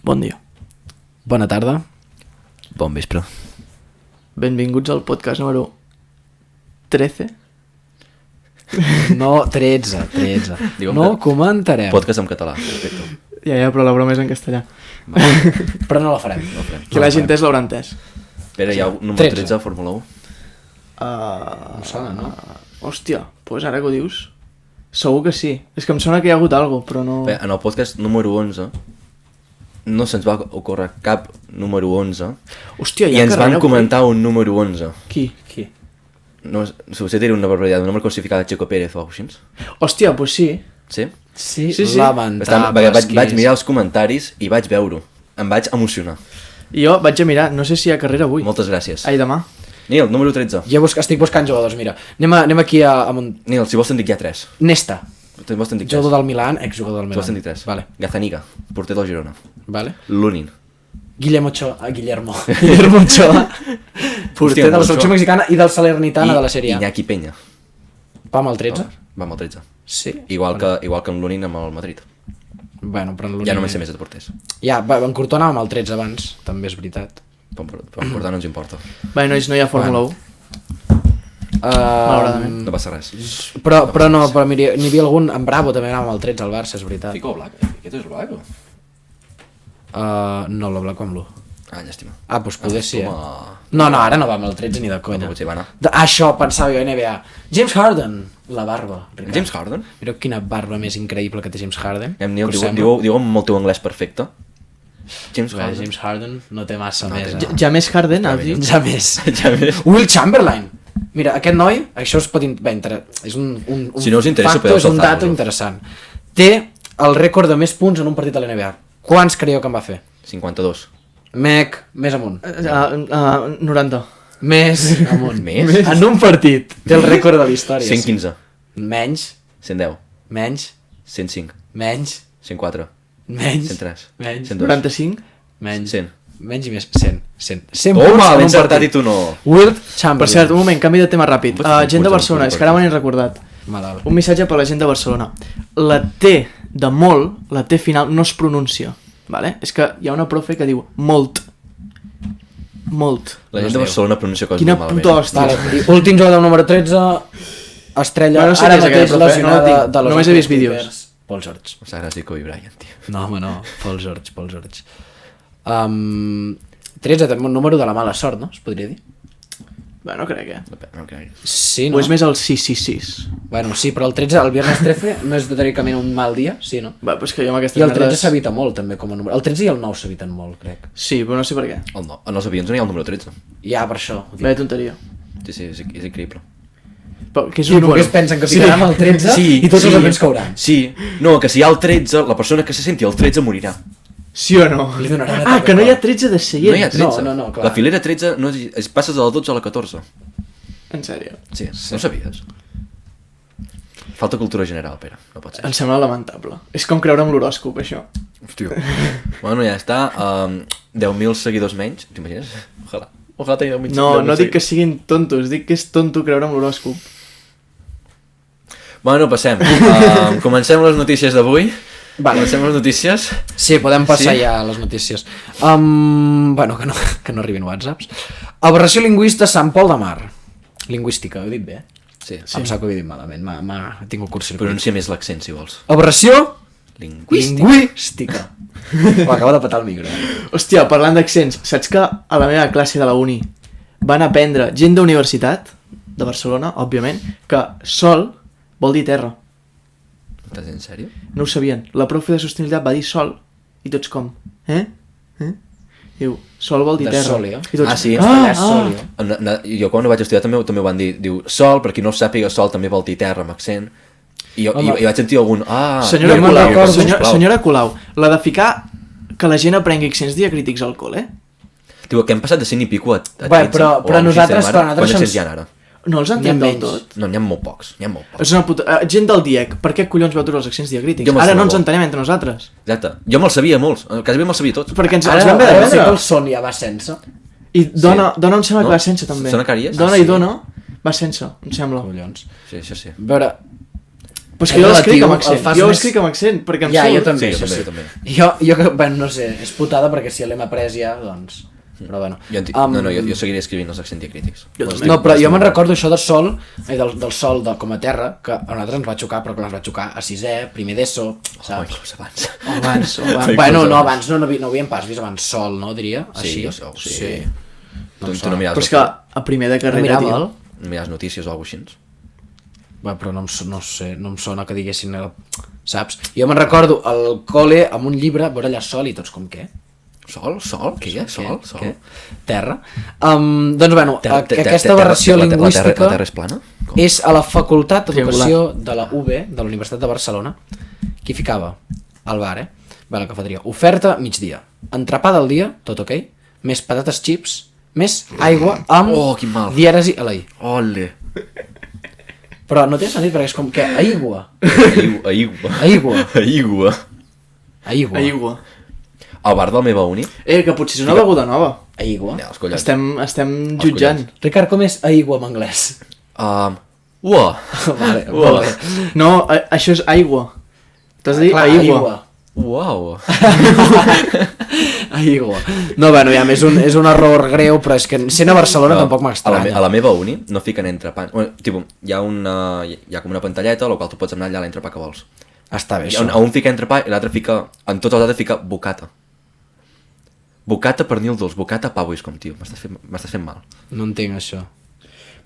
Bon dia. Bona tarda. Bon vespre. Benvinguts al podcast número 13. No, 13. Digue'm No que- comentarem. Podcast en català, perfecte. Ja, però la broma és en castellà. Però no la farem. No ho farem. Que l'hagi entès l'haurà entès. Espera, hi ha un número 13. 13 a Fórmula 1. Em sona, no? Hòstia, doncs ara que ho dius, segur que sí. És que em sona que hi ha hagut alguna cosa, però no... Bé, en el podcast número 11 no se'ns va ocórrer cap número 11 Hòstia, i hi ha ens carrera van avui? comentar un número 11. Qui? No, potser era una barbaritat, un número classificat de Checo Pérez o alguna cosa així. Hòstia, doncs sí. Sí? Sí. Lamentable. Vaig mirar els comentaris i vaig veure-ho. Em vaig emocionar. I jo vaig a mirar, no sé si hi ha carrera avui. Moltes gràcies. Ai, demà. Nil, número 13. Jo estic buscant jugadors, mira. Anem aquí a Nil, si vols te'n dic ja 3. Nesta, Si vols te'n dic 3. jugador del Milan, exjugador del Si vols te'n Milan. dic 3. Vale. Gazaniga, porter del Girona. Vale. Lunin. Guillermo Ochoa. Guillermo Ochoa. Porter de la selecció Ochoa. mexicana i del Salernitana de la Sèrie A. Iñaki Peña. Va amb el 13? Va amb el 13. Sí. Igual que en Lunin amb el Madrid. Bueno, però en Ja no me sé més de porters. Ja, en Courtois anava amb el 13 abans, també és veritat. Però en Portar no ens importa. Bé, nois, no hi ha Fórmula 1. Malauradament. No passa res. Però mira, n'hi havia algun, en Bravo també anava amb el 13 al Barça, és veritat. Fico Black. Aquest és Black o? No, la Black va amb l'1. Ah, llàstima. Ah, doncs poder sí, eh? Home. No, ara no va amb el 13 ni de conya. No, potser va anar. Això pensava jo, NBA. James Harden, la barba. Ricard. James Harden? Mireu quina barba més increïble que té James Harden. Nil, Que us sembla? diu amb el teu anglès perfecte. James Bé, Harden. James Harden no té massa més. Ja més Harden, has dit? Ja més. Ja més. Will Chamberlain. Mira, aquest noi, això es pot... És un Si no us interessa, facto, podeu és un dato saltar-vos-ho. interessant. Té el rècord de més punts en un partit de l'NBA. Quants creieu que en va fer? 52. Mec, més amunt. 90. Més amunt. Més? En un partit. Té el rècord de la història. 115. Menys, 110. menys, 105. menys, 104. menys, 103. menys, 102. 95. menys, 100. menys i més. 100. 100 Home, punts en l'he un encertat partit. i tu no. Wilt Per Chamberlain. cert, un moment, canvi de tema ràpid. Pots fer Gent de punts Barcelona, en és que ara m'ho he recordat. Malalt. Un missatge per la gent de Barcelona. La T de molt, la T final, no es pronuncia. Vale? És que hi ha una profe que diu molt. Molt. La gent de Barcelona pronuncia coses Quina molt malament. puta hòstia. Vale, i últim jugador número 13, estrella, No sé ara qui és mateix aquella profe, no la lesionada tinc. de los Només he vist Angeles vídeos. Clippers. Paul George. Em sap gràcies dir Kobe Bryant, tio. No, home, no. Paul George. 13 també un número de la mala sort, no? Es podria dir. Bé, no crec, No crec. Sí, O no? és més el 666. Bueno, sí, però el 13, el viernes 13 no és teòricament un mal dia, sí, no? Bé, però és que jo amb aquestes I el 13 merdes... s'evita molt, també, com a número. El 13 i el 9 s'eviten molt, crec. Sí, però no sé per què. En els avions no hi ha el número 13. Ja, per això. Ho dic. Bé, tonteria. Sí, és increïble. Però, que és I només pensen que ficaran el 13 i tots els avions cauran. Sí, no, que si hi ha el 13, la persona que se senti el 13 morirà. Sí o no? Li donaran Ah, atac que al no hi ha cor. 13 de seients. No hi ha 13. No, clar. La filera 13 no passes de la 12 a la 14. En sèrio. Sí, no ho sabies. Falta cultura general, Pere, no pot ser. Em sembla lamentable. És com creure en l'horòscop, això. Hòstia. Bueno, ja està. 10.000 seguidors menys, t'imagines? Ojalà tenir 10.000 No, no dic que siguin tontos, dic que és tonto creure en l'horòscop. Bueno, passem. Comencem les notícies d'avui. Vale. Comencem les notícies. Sí, podem passar Sí? ja a les notícies. Bueno, que no arribin whatsapps. Aberració lingüista Sant Pol de Mar. Lingüística, ho he dit bé? Sí. Em sap que ho he dit malament, m'ha tingut curtcircuit. Pronuncia més l'accent, si vols. Aberració Lingüística. Ho acaba de petar el micro. Hòstia, parlant d'accents, saps que a la meva classe de la uni van aprendre gent d'universitat, de Barcelona, òbviament, que sol vol dir terra. Estàs en sèrio? No ho sabien. La profe de sostenibilitat va dir sol i tots com? Diu, sol vol dir De terra. sòlia. I tots, Ah, sí? Allà és sòlia. Jo quan ho vaig estudiar també ho van dir. Diu, sol, per qui no ho sàpiga, sol també vol dir terra amb accent. I vaig sentir algun... Senyora jo me'n Colau, recordo, senyora Colau, la de ficar que la gent aprengui accents diacrítics al col·le? Diu, que hem passat de 100 i pico a 13. Bé, però o a nosaltres- 16 però ara. nosaltres Quants accents som- hi ha ara? No els N'hi ha entenc del menys. tot. No, n'hi ha molt pocs. És una puta... gent del DIEC, per què collons veu tots els accents diacrítics? Jo me'ls Ara no sabia ens molt. entenem entre nosaltres. Exacte. Jo me'ls sabia molts. Quasi bé me'ls sabia tots. Perquè ens Ara, els vam haver ara sí que d'aprendre. el son ja va sense. I dona em sembla No? que va sense també. Sona Càries? Dona Ah, i sí. dona va sense, em sembla. Collons. Sí, això sí. A veure, Però és que jo l'escric amb el accent. fas Jo ho més- escric amb accent, perquè em Ja, surt. jo també, Sí, això jo sí. també. Jo, bueno, no sé, és putada perquè si l'hem après ja, doncs... Però bueno. Jo seguiré escrivint els accents diacrítics. Jo també. No, però jo me'n recordo això del sol, del sol com a terra, que a nosaltres ens va xocar, però que ens va xocar a sisè, primer d'ESO, saps? Abans. Abans. Bueno, no, abans no havíem pas vist abans sol, no, diria? Sí, Així. sí. No Tu no miraves, Però és que a primer de carrera, mirava tio. el... no miraves notícies o alguna cosa així? Bueno, però no sé, no em sona que diguessin, saps? Jo me'n recordo al col·le amb un llibre, veure allà sol i tots com què? Sol? Què hi ha? Sol? Què? Terra. Doncs bueno, aquesta terra- aberració la lingüística terra és plana? Com? és a la Facultat d'Educació Triangular. de la UB, de la Universitat de Barcelona. Qui ficava? Al bar, Va a la cafeteria. Oferta migdia. Entrepà del dia, tot ok. Més patates chips, més aigua amb quin mal. dièresi a la I. Ole. Però no té sentit perquè és com que aigua. Aigua. Aigua. Aigua. Aigua. Aigua. Al bar de la meva uni? Que potser és una beguda nova. Aigua. No, els collons. Estem jutjant. Ricard, com és aigua en anglès? Ua. Vale. No, això és aigua. T'has de dir Clar, aigua. Uau. Aigua. No, bueno, ja és un error greu, però és que sent a Barcelona tampoc a m'estranya. la meva uni no fiquen entrepans. Bueno, tipus, hi ha com una pantalleta a la qual tu pots anar allà a l'entrepà que vols. Està bé, I això. un fica entrepà i l'altre fica... En tots els altres fica bocata. Bocata per nil dolç, bocata pavo, és com, tio, m'estàs fent mal. No entenc això.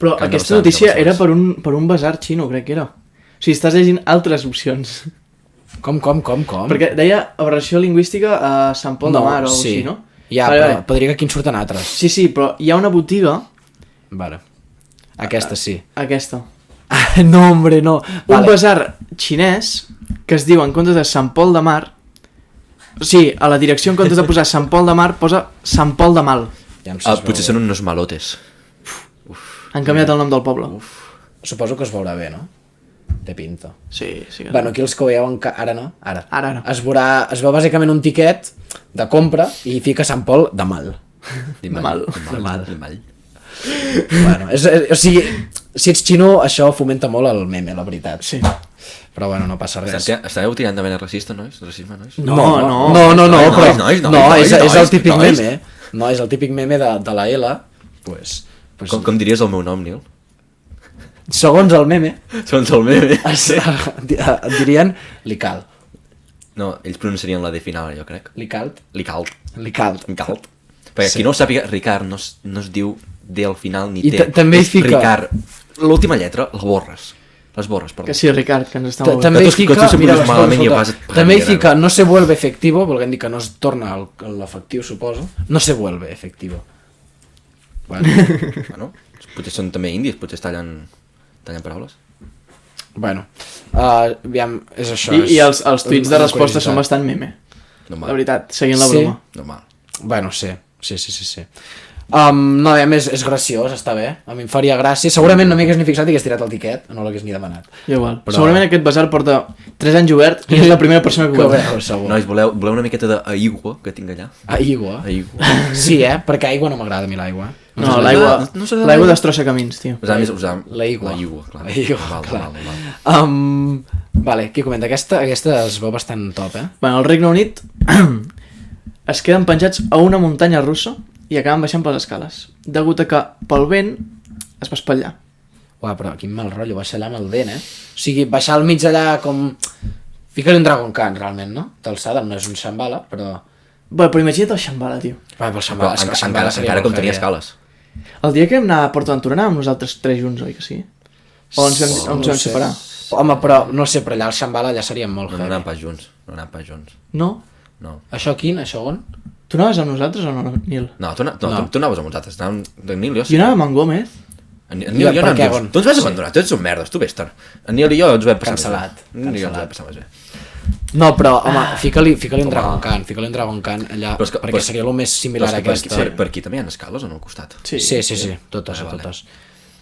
Però Que no aquesta saps, notícia no ho era saps. per un basar xino, crec que era. O sigui, estàs llegint altres opcions. Com? Perquè deia aberració lingüística a Sant Pol de Mar o sí. així, no? Ja, Vale, però vale. podria que aquí en surten altres. Sí, però hi ha una botiga, Vale. Aquesta sí. aquesta, No, hombre, no. un basar xinès que es diu en comptes de Sant Pol de Mar, sí, a la direcció en comptes de posar Sant Pol de Mar posa Sant Pol de Mal. Ja em saps Potser són uns malotes. Han canviat el nom del poble. Suposo que es veurà bé, no? Té pinta. Sí, sí que... Bueno, aquí els que ho veieu ara no. Ara. Ara. Es veu bàsicament un tiquet de compra i fica Sant Pol de mal. Mal. Bueno, o sigui, si ets xino, això fomenta molt el meme, la veritat. Sí. Però bueno, no passa res. Estàveu tirant de mena racista, nois? Racisme, nois? No, però... nois, No, és el típic nois. meme. No, és el típic meme de la L. Pues Com diries el meu nom, Nil? segons el meme, Segons el meme. et dirien Licalt. No, ells pronunciarien la D final, jo crec. Licalt? Licalt. Licalt. Licalt. Perquè qui no ho sàpiga, Ricard no es diu D al final ni I T. també hi És fica- Ricard. L'última lletra la borres. Les borres, perdó. Que sí, Ricard, que ens està molt bé. També hi Que tu fica, sempre mira, dius escolta, malament i escolta, vas a també hi pagar, fica no se vuelve efectivo, volguem dir que no es torna l'efectiu, suposo. No se vuelve efectivo. Bueno, potser són també indis, potser es tallen paraules. Bueno, aviam, és això. I els tuits de una resposta són curiositat. bastant meme. Normal. La veritat, seguint la Sí. broma. Normal. Bueno, sí. No, a més, és graciós, està bé. A mi em faria gràcia. Segurament no m'hi hagués ni fixat i hagués tirat el tiquet, no l'hagués ni demanat. Igual. Però- Segurament aquest basar porta 3 anys obert i és la primera persona que Que ho bé, veu. segur. Nois, voleu una miqueta d'aigua que tinc allà? Aigua. Aigua. Sí, perquè aigua no m'agrada a mi l'aigua. No, l'aigua no s'ha de- l'aigua destrossa camins, tio. Usam L'aigua. L'aigua, clar. L'aigua, Normal, clar. normal. Vale, qui comenta? Aquesta es veu bastant top, Bueno, al Regne Unit es queden penjats a una muntanya russa i acaben baixant per les escales. Degut a que pel vent es va espatllar. Uah, però quin mal rotllo, baixar allà amb el dent, O sigui, baixar al mig allà com... Fica-li un Dragon Khan, realment, no? D'alçada, no és un Shambhala, però... Bueno, però imagina't el Shambhala, tio. Però Però Shambhala, és que Shambhala seria encara com molt tenia heavy, escales. El dia que vam anar a Port Aventura anàvem nosaltres 3 junts, oi que sí? O ens vam No ho sé. separar? Home, però no sé, però allà al Shambhala allà seria molt No heavy. anàvem pas junts. No anàvem pas junts. No? No. Això quin? Això on? Tu anaves amb nosaltres o no, Nil? No, tu anaves amb nosaltres. Anàvem de Nil i jo. Jo anava amb en Gómez. En Nil i jo Per què, anàvem on? junts. Tu ens vas abandonar, tu ets un merdes, tu vés-te'n. En Nil i jo ens ho vam passar Cancel·lat, més bé. En Nil i jo ens ho vam cancel·lat. passar més bé. No, però, home, fica-li un Dragon Khan, fica-li un Dragon Khan allà, Però és que- perquè però- seria el més similar a Però és que aquesta. per aquí també hi ha escales o no al costat? Sí, totes, Vale. totes.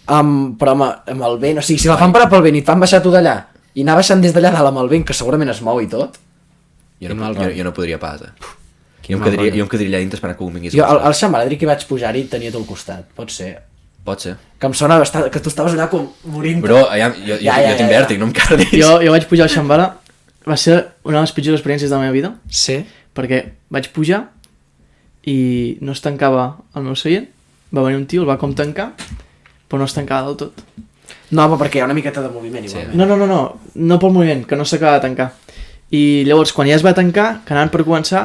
Però amb el vent, o sigui, si la fan parar pel vent i et fan baixar tu d'allà, i anar baixant des d'allà dalt amb el vent, que segurament es mou i tot, Jo mal no, rotllo. jo no podria pas, Quin Jo mal em rotllo. quedaria allà dintre esperant que algú vingués. jo al Shambhala diria que vaig pujar-hi i tenia tot al costat, pot ser. Pot ser. Que em sona bastant, que tu estaves allà com morint. Però jo tinc vèrtic, no em cardis. Jo vaig pujar al Shambhala, va ser una de les pitjors experiències de la meva vida, Sí? perquè vaig pujar i no es tancava el meu seient, va venir un tio, el va com tancar, però no es tancava del tot. No, però perquè hi ha una miqueta de moviment, igualment. No pel moviment, que no s'acaba de tancar. I llavors, quan ja es va tancar, que anaven per començar,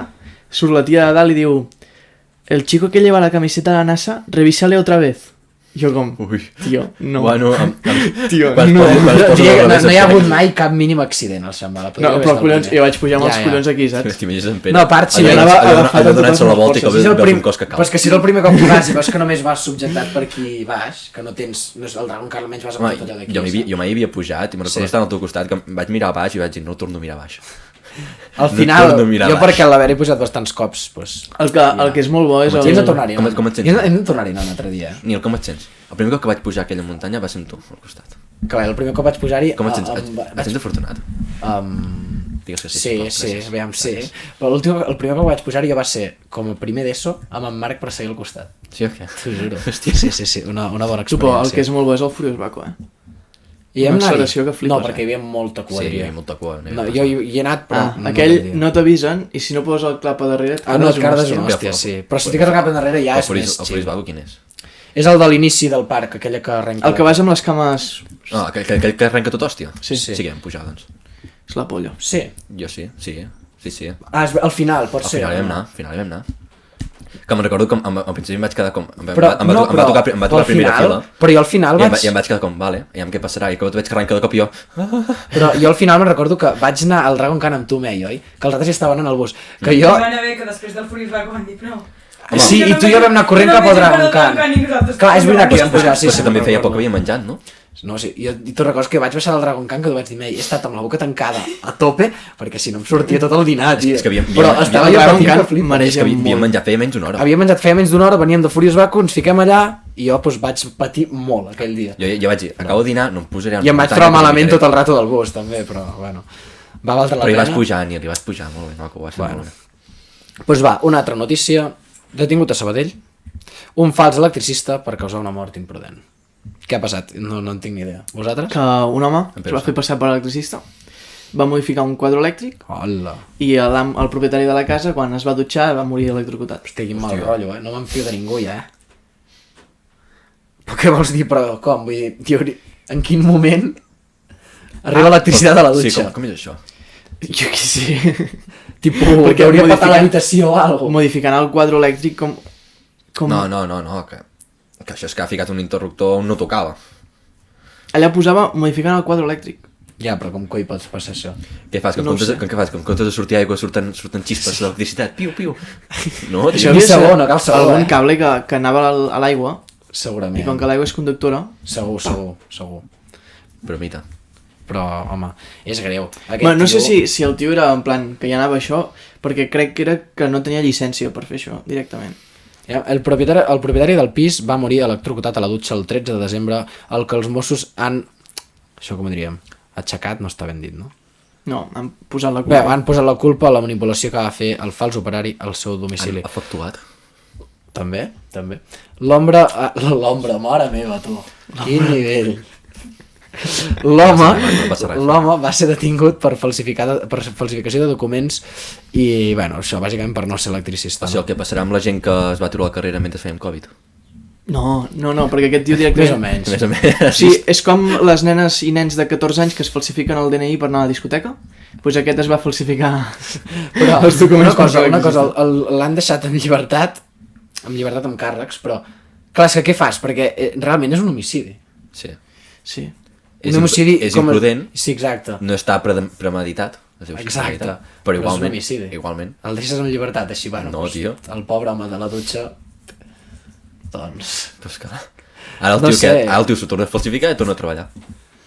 surt la tia de dalt i diu: el chico que lleva la camiseta de la NASA, revísale otra vez. Jo com, Ui. tio, no. Bueno, Tio, Vas no. posar- vas posar la No revés hi ha en hagut Pere. mai cap mínim accident al Shambhala. No, però collons, jo vaig pujar amb els collons aquí, saps? T'imagines en Pere? No, a part, si Allò anava donant- agafat allò amb donant-se totes la les volta i que forces. veus un cos que cau. Però és que si no el primer cop que vas i veus que només vas subjectat per aquí baix, que no tens... No és el Dragon Car, almenys vas amb Home, tot allò d'aquí. jo mai havia pujat i me'n recordo estar al teu costat, que vaig mirar a baix i vaig dir, no torno a mirar a baix. Al No final, torno a mirar jo baix. perquè l'haver-hi pujat bastants cops, doncs... El que és molt bo és I hem de el... tornar-hi. Com et sents? Hem de tornar-hi un altre dia. Nil, com et sents? El primer cop que vaig pujar a aquella muntanya va ser amb tu, al costat. Que bé, el primer cop vaig pujar-hi... Com et sents? Et sents afortunat? Digues que sí. Sí, sisplau, sí, gràcies. aviam, sí. Però el primer cop que vaig pujar-hi jo va ser com a primer d'ESO amb en Marc per seguir al costat. Sí o què? T'ho juro. Hòstia. Sí, una bona experiència. Supo, el que és molt bo és el Furious Baco, I hem una anat-hi? acceleració que flipes, No, perquè hi havia molta cua, Sí, hi diria. havia molta cua. No, jo hi he anat, però... aquell no t'avisen i si no poses el clap a darrere... No, et cardes hòstia. una hòstia, sí. Però si t'hi quedes cap endarrere ja és més El chill. Furious Bago quin és? És el de l'inici del parc, aquella que arrenca... El que vas amb les cames... Ah, aquell que arrenca tot hòstia? Sí. Sí que vam pujar, doncs. És la polla. Sí. Jo sí. Ah, al final, pot Al ser. final hi vam anar. Que me'n recordo com al principi em vaig quedar com... Em Però, va tocar la primera fila. Però jo al final vaig... I em vaig quedar com, vale, aviam què passarà. I que veig que arrenca de cop i jo... Però jo al final me'n recordo que vaig anar al Dragon Khan amb tu, Mei, oi? Que els altres ja estaven en el bus. Que jo... Va anar bé que després del Furious Baco van dir, però... Sí, i tu i jo vam anar corrent cap al Dragon Khan. Clar, és veritat que vam pujar, sí. Però si també feia poc que havia menjat, no? No, sí, i tu recordes que vaig baixar del Dragon Khan que tu vaig dir, Mei, he estat amb la boca tancada a tope perquè si no em sortia tot el dinar, tio. És que havíem- Però havíem- estava el jo Dragon patint Khan que flipes. mereix És que havíem molt. menjat feia menys d'una hora. Havia menjat feia menys d'una hora, veníem de Furious Baco, ens fiquem allà i jo doncs, vaig patir molt aquell dia. Jo vaig dir, acabo de dinar, no em posaré... I em vaig trobar malament tot el rato del bus, també, però bueno. Va valdre la Però hi pena. vas pujar, Nil, hi vas pujar, molt bé, no, que ho vas fer Bueno. molt bé. Doncs va, una altra notícia. Detingut a Sabadell. Un fals electricista per causar una mort imprudent. Què ha passat? No en tinc ni idea. Vosaltres? Que un home es Però va fer passar per electricista, va modificar un quadre elèctric Hola. i el propietari de la casa, quan es va dutxar, va morir electrocutat. Hosti, quin mal rotllo, No m'enfio de ningú, ja, Però què vols dir, però com? Vull dir, tio, en quin moment arriba l'electricitat a la Sí, dutxa? com és això? Jo què sé. Tipo, Perquè que hauria patat modificant- l'habitació o alguna cosa. Modificant el quadre elèctric com... No, que això és que ha ficat un interruptor on no tocava. Allà posava modificant el quadre elèctric. Ja, però com coi pots passar això? Què fas? Que en No ho comptes, sé. què fas? Que en comptes de sortir aigua surten xispes d'electricitat. Piu, piu. No, Això tio. ni Devia ser sabó, no cal sabó, algun eh? cable que anava a l'aigua Segurament. i com que l'aigua és conductora... Segur. Bromita. Però, home, és greu. Aquest Bueno, no sé tio- si el tio era en plan que hi anava això, perquè crec que era que no tenia llicència per fer això directament. Ja, el propietari del pis va morir electrocutat a la dutxa el 13 de desembre, el que els Mossos han... Això com ho diríem? Aixecat no està ben dit, no? No, han posat la Bé, culpa. han posat la culpa a la manipulació que va fer el fals operari al seu domicili. Han efectuat. També. L'ombra, mare meva, tu. Quin nivell. L'home No passa res. va ser detingut per falsificació de documents i, bueno, això, bàsicament per no ser electricista. O sigui, el que passarà amb la gent que es va aturar la carrera mentre fèiem Covid. No, perquè aquest tio Més o directament... menys. Més o menys. Sí, és com les nenes i nens de 14 anys que es falsifiquen el DNI per anar a la discoteca. Doncs pues aquest es va falsificar Però els documents una cosa, per l'han deixat en llibertat amb càrrecs, però clar, és que què fas? Perquè realment és un homicidi. Sí. Sí. Un homicidi És com imprudent, Sí, exacte. no està premeditat. es diu així, Exacte. premeditat, però és un igualment, homicidi. igualment. El deixes en llibertat, així, bueno. No, tio. El pobre home de la dutxa, doncs... Però és que... Ara el No tio, sé. ara el tio s'ho torna a falsificar i torna a treballar.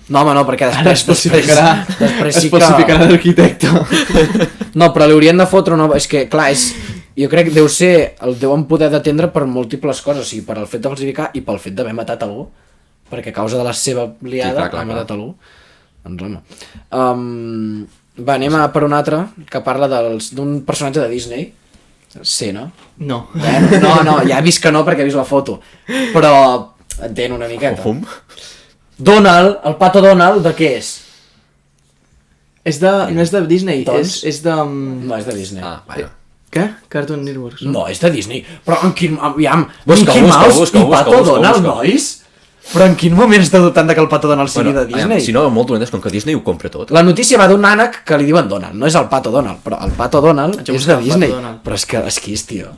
No, home, no, perquè Ara es falsificarà, després es sí que... falsificarà l'arquitecte. No, però li haurien de fotre una... És que, clar, jo crec que deu ser... El deuen poder detendre per múltiples coses, o sigui, per el fet de falsificar i pel fet d'haver matat algú, perquè a causa de la seva liada Sí, clar, ha matat algú. Doncs, home. Va, anem a per un altre, que parla d'un personatge de Disney. Sí, no? No. No, ja he vist que no perquè he vist la foto. Però entén una miqueta. Fum. Donald, el pato Donald, de què és? No és de Disney, Doncs? és de... No, és de Disney. Ah, bueno. Què? Cartoon Networks. No, és de Disney. Però en quin... Aviam, Busca, Mickey busca, Mouse busca, i busca, Pato busca, Donald, busca. nois? Però en quin moment està dubtant que el Pato Donald sigui de Disney? aviam, si no, molt dolentes, com que Disney ho compra tot. La notícia va d'un ànec que li diuen Donald, no és el Pato Donald, però el Pato Donald Haig de és buscar de el Disney. Pato Donald. Però és que és, tio.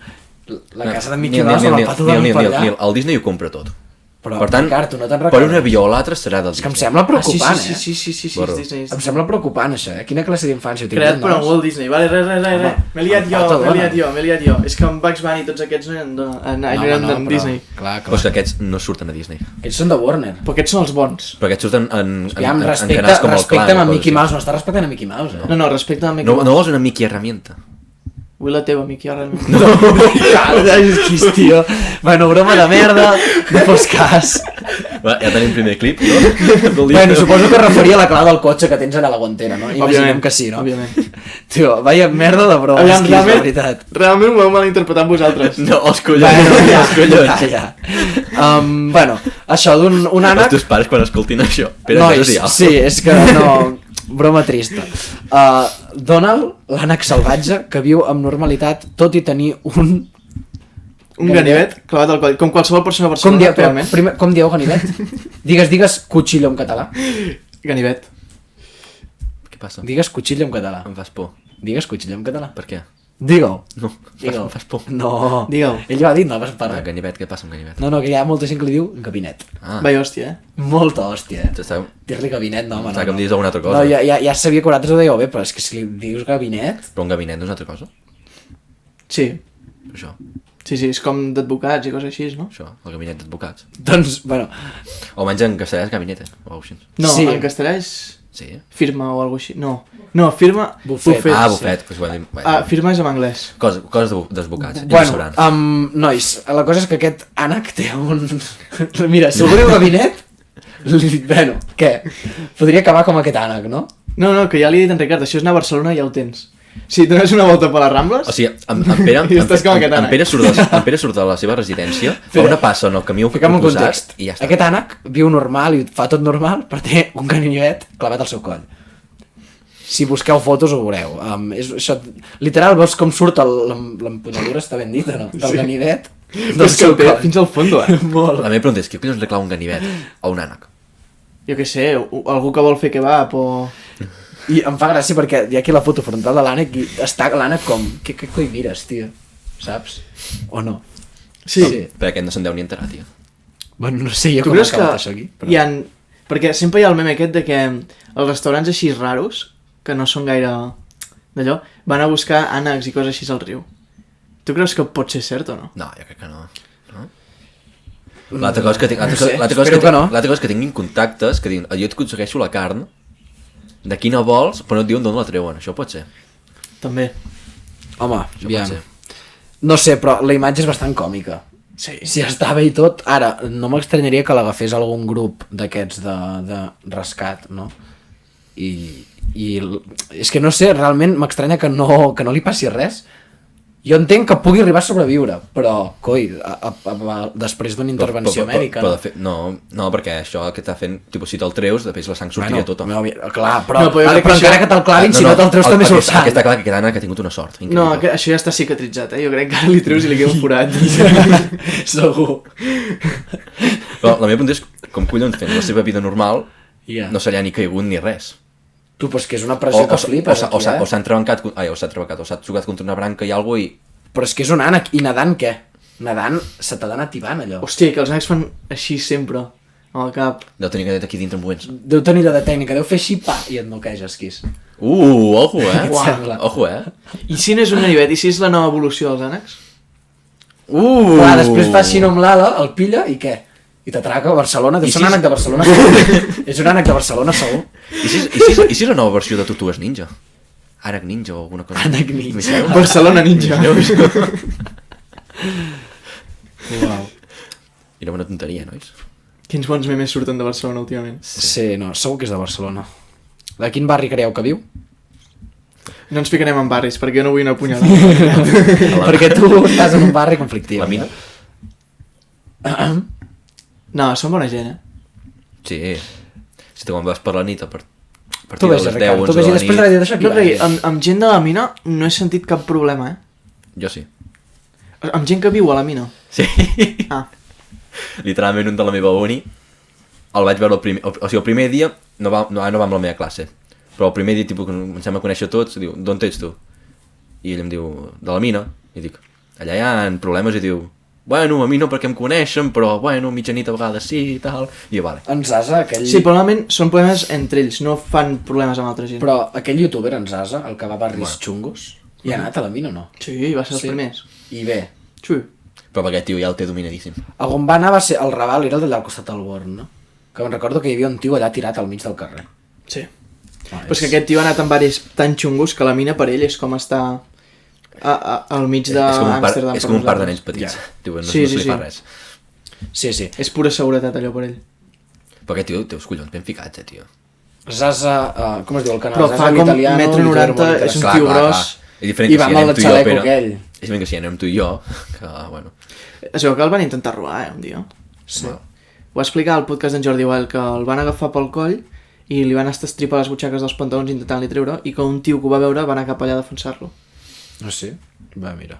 La casa de Nil, Mickey Nil, Mouse Nil, amb el Nil, Pato Nil, Donald Nil, per Nil, allà. Nil, el Disney ho compra tot. Però, Per tant, Ricard, tu no te'n per recordes? una via o l'altra serà del És que em Disney. sembla preocupant, sí, és Borro. Disney. Em sembla preocupant, això, Quina classe d'infància ho Creat tinguem, per en Walt Disney. Vale, res. Home, M'he liat el Pato m'he liat jo. És que en Bugs Bunny i tots aquests no eren de Disney. Clar, Però és que aquests no surten a Disney. Aquests són de Warner. Però aquests són els bons. Però aquests surten en Aviam, canals com el Clan. respecta'm a o Mickey coses Mouse, no està respectant a Mickey Mouse, eh? No, respecte a Mickey així. Mouse. No vols una Mickey herramienta? Vull la teva, Mickey, ara. Quis, tio. Bueno, broma de merda, no fos cas. Va, ja tenim primer clip, no? Bueno, suposo que es referia a la clau del cotxe que tens allà a la guantera, no? Imaginem que sí, no? Òbviament. Tio, vaya merda de broma, Aviam, és veritat. realment ho heu malinterpretat vosaltres. No, els collons, els collons. Ja. Bueno, això d'un Els ànec... teus pares quan escoltin això. Pere, Nois, ja sí, és que no... Broma trista. Donald, l'ànec salvatge, que viu amb normalitat, tot i tenir un... Un ganivet clavat al coll, com qualsevol persona a Com Barcelona dieu, actualment. primer, com dieu ganivet? Digues cuchillo en català. Ganivet. Què passa? Digues cuchillo en català. Em fas por. Digues cuchillo en català. Per què? Digue-ho. No, Digue-ho. em fas por. No. Digue-ho. Ell va dir, no vas Ah, parar. ganivet, què passa amb ganivet? No, que hi ha molta gent que li diu gabinet. Ah, Vai, hòstia, Molta hòstia, eh? estava Dir-li gabinet, no, home, no. que em diguis alguna altra cosa. No, ja sabia que vosaltres ho dèieu bé, però és que si li dius gabinet... Però un gabinet no és una altra cosa? Sí, Això, sí, és com d'advocats i coses així, no? això, el gabinet d'advocats. Doncs, bueno, O almenys en castellà és gabinete, o alguna cosa així. No, Sí. en castellà és Sí? firma o alguna així. No, firma... Bufet. Ah, sí. bufet, doncs ho hem dit. Ah, firma és en anglès. Coses d'advocats, ja ho bueno, sabran. nois, la cosa és que aquest ànec té un... Mira, si algú diu gabinet, bueno, què? Podria acabar com aquest ànec, no? No, que ja li he dit en Ricard, això és anar a Barcelona i ja ho tens. Si dones una volta per les Rambles... O sigui, en Pere, I estàs com aquest en ànec. Pere surt de la seva residència, fa una passa en el camí Fica'm un proposat context. i ja està. Aquest ànec viu normal i fa tot normal, però té un ganivet clavat al seu coll. Si busqueu fotos ho veureu. Això, literal, veus com surt l'empunyadura, està ben dita, no? Del ganivet. Però és que el té fins al fondo, Molt. La meva pregunta és, qui collons li clava un ganivet a un ànec? Jo què sé, algú que vol fer kebab o... I em fa gràcia perquè hi ha aquí la foto frontal de l'ànec i està l'ànec com... Què coi mires, tio? Saps? O no? Sí. Perquè aquest no se'n deu ni enterar, tio. Bueno, no sé jo Tu com ha creus que acabat això aquí. hi ha... Perquè sempre hi ha el meme aquest de que els restaurants així raros, que no són gaire d'allò, van a buscar ànecs i coses així al riu. Tu creus que pot ser cert o no? No, jo crec que no. L'altra cosa és que, No sé, l'altra cosa espero que no. l'altra cosa és que tinguin contactes que diuen, jo et aconsegueixo la carn, de quina vols, però no et diuen d'on la treuen, això pot ser. També. Home, Això aviam. pot ser. No sé, però la imatge és bastant còmica. Sí. Si està bé i tot, ara, no m'extranyaria que l'agafés algun grup d'aquests de rescat, no? I és que no sé, realment m'estranya que no li passi res. Jo entenc que pugui arribar a sobreviure, però, coi, després d'una intervenció mèdica... No, perquè això que t'ha fent, tipus, si te'l treus, després la sang sortiria tota. Clar, però, No, però jo crec que encara això- que te'l clavin, si no te'l treus també surt sang. Està clar que aquest ànec ha tingut una sort. No, increïble. això ja està cicatritzat, Jo crec que ara li treus i li queda un forat. Segur. Però la meva pregunta és, com collons fent la seva vida normal, Ja. no se li ha ni caigut ni res. Tu, però és que és una pressió que flipes aquí, o s'han trebancat, o s'ha xocat contra una branca i alguna cosa i... Però és que és un ànec, i nedant què? Nedant se t'ha d'anar tibant allò. Hòstia, que els ànecs fan així sempre, al cap. Deu tenir que aquí dintre en moments. Deu tenir allò de tècnica, deu fer així, pa, i et noqueges, quis. Ojo, Què et sembla? Ojo, I si no és un ganivet, i si és la nova evolució dels ànecs? Clar, després fa així amb l'ala, el pilla, i què? I t'atraca a Barcelona, deu ser un ànec de Barcelona segur. És un ànec de Barcelona segur. I si és la nova versió de Tortugues Ninja? Ànec Ninja o alguna cosa? Ànec Ninja. Imagineu? Barcelona Ninja. Uau. Era una tonteria, nois. Quins bons memes surten de Barcelona últimament. Sí, no, segur que és de Barcelona. De quin barri creieu que viu? No ens ficarem en barris, perquè jo no vull una punyalada. Perquè tu estàs en un barri conflictiu. La mina? No, són bona gent, Sí. Si tu quan vas per la nit a partir Tu de vés, les 10 Ricard, 11 tu de vés i la després nit... de deixar aquí. No, perquè amb gent de la mina no he sentit cap problema, Jo sí. Amb gent que viu a la mina. Sí. Ah, Literalment un de la meva uni el vaig veure el primer... O sigui, el primer dia no va amb la meva classe. Però el primer dia, tipus, que comencem a conèixer tots, diu, d'on ets tu? I ell em diu, de la mina. I dic, allà hi ha problemes, i diu, bueno, a mi no perquè em coneixen, però, bueno, mitjanit a vegades sí i tal. I jo, vale. En Zaza, aquell... sí, però normalment són problemes entre ells, no fan problemes amb altra gent. Però aquell youtuber, en Zaza, el que va a barris xungos, hi ha anat a la mina o no? Sí, va ser els primers. I bé, Sí. Però aquest tio ja el té dominadíssim. on va anar va ser el Raval, era el d'allà al costat del Born, no? Que me'n recordo que hi havia un tio allà tirat al mig del carrer. Sí. Però és que aquest tio ha anat en bares tan xungos que la mina per ell és com estar al mig d'Amsterdam. És com un parc de nens petits. Ja. Tio, no, Sí, no sí, se li fa sí. res. Sí, sí. És pura seguretat allò per ell. Però aquest tio té els collons ben ficats, tio. Zaza, com es diu el canal? Però Zaza fa com l'italiano, 1,90 m, és un tio gros. És diferent I que va si amb anem el tu i jo, xaleco Pere. aquell. És diferent que si anem tu i jo, que, bueno... Es veu que el van intentar robar, un dia. Sí. Bueno, Ho va explicar al podcast d'en Jordi Wild, que el van agafar pel coll i li van estar estripar les butxaques dels pantalons intentant-li treure, i que un tio que ho va veure va anar cap allà a defensar-lo. Ah, sí? Va, mira.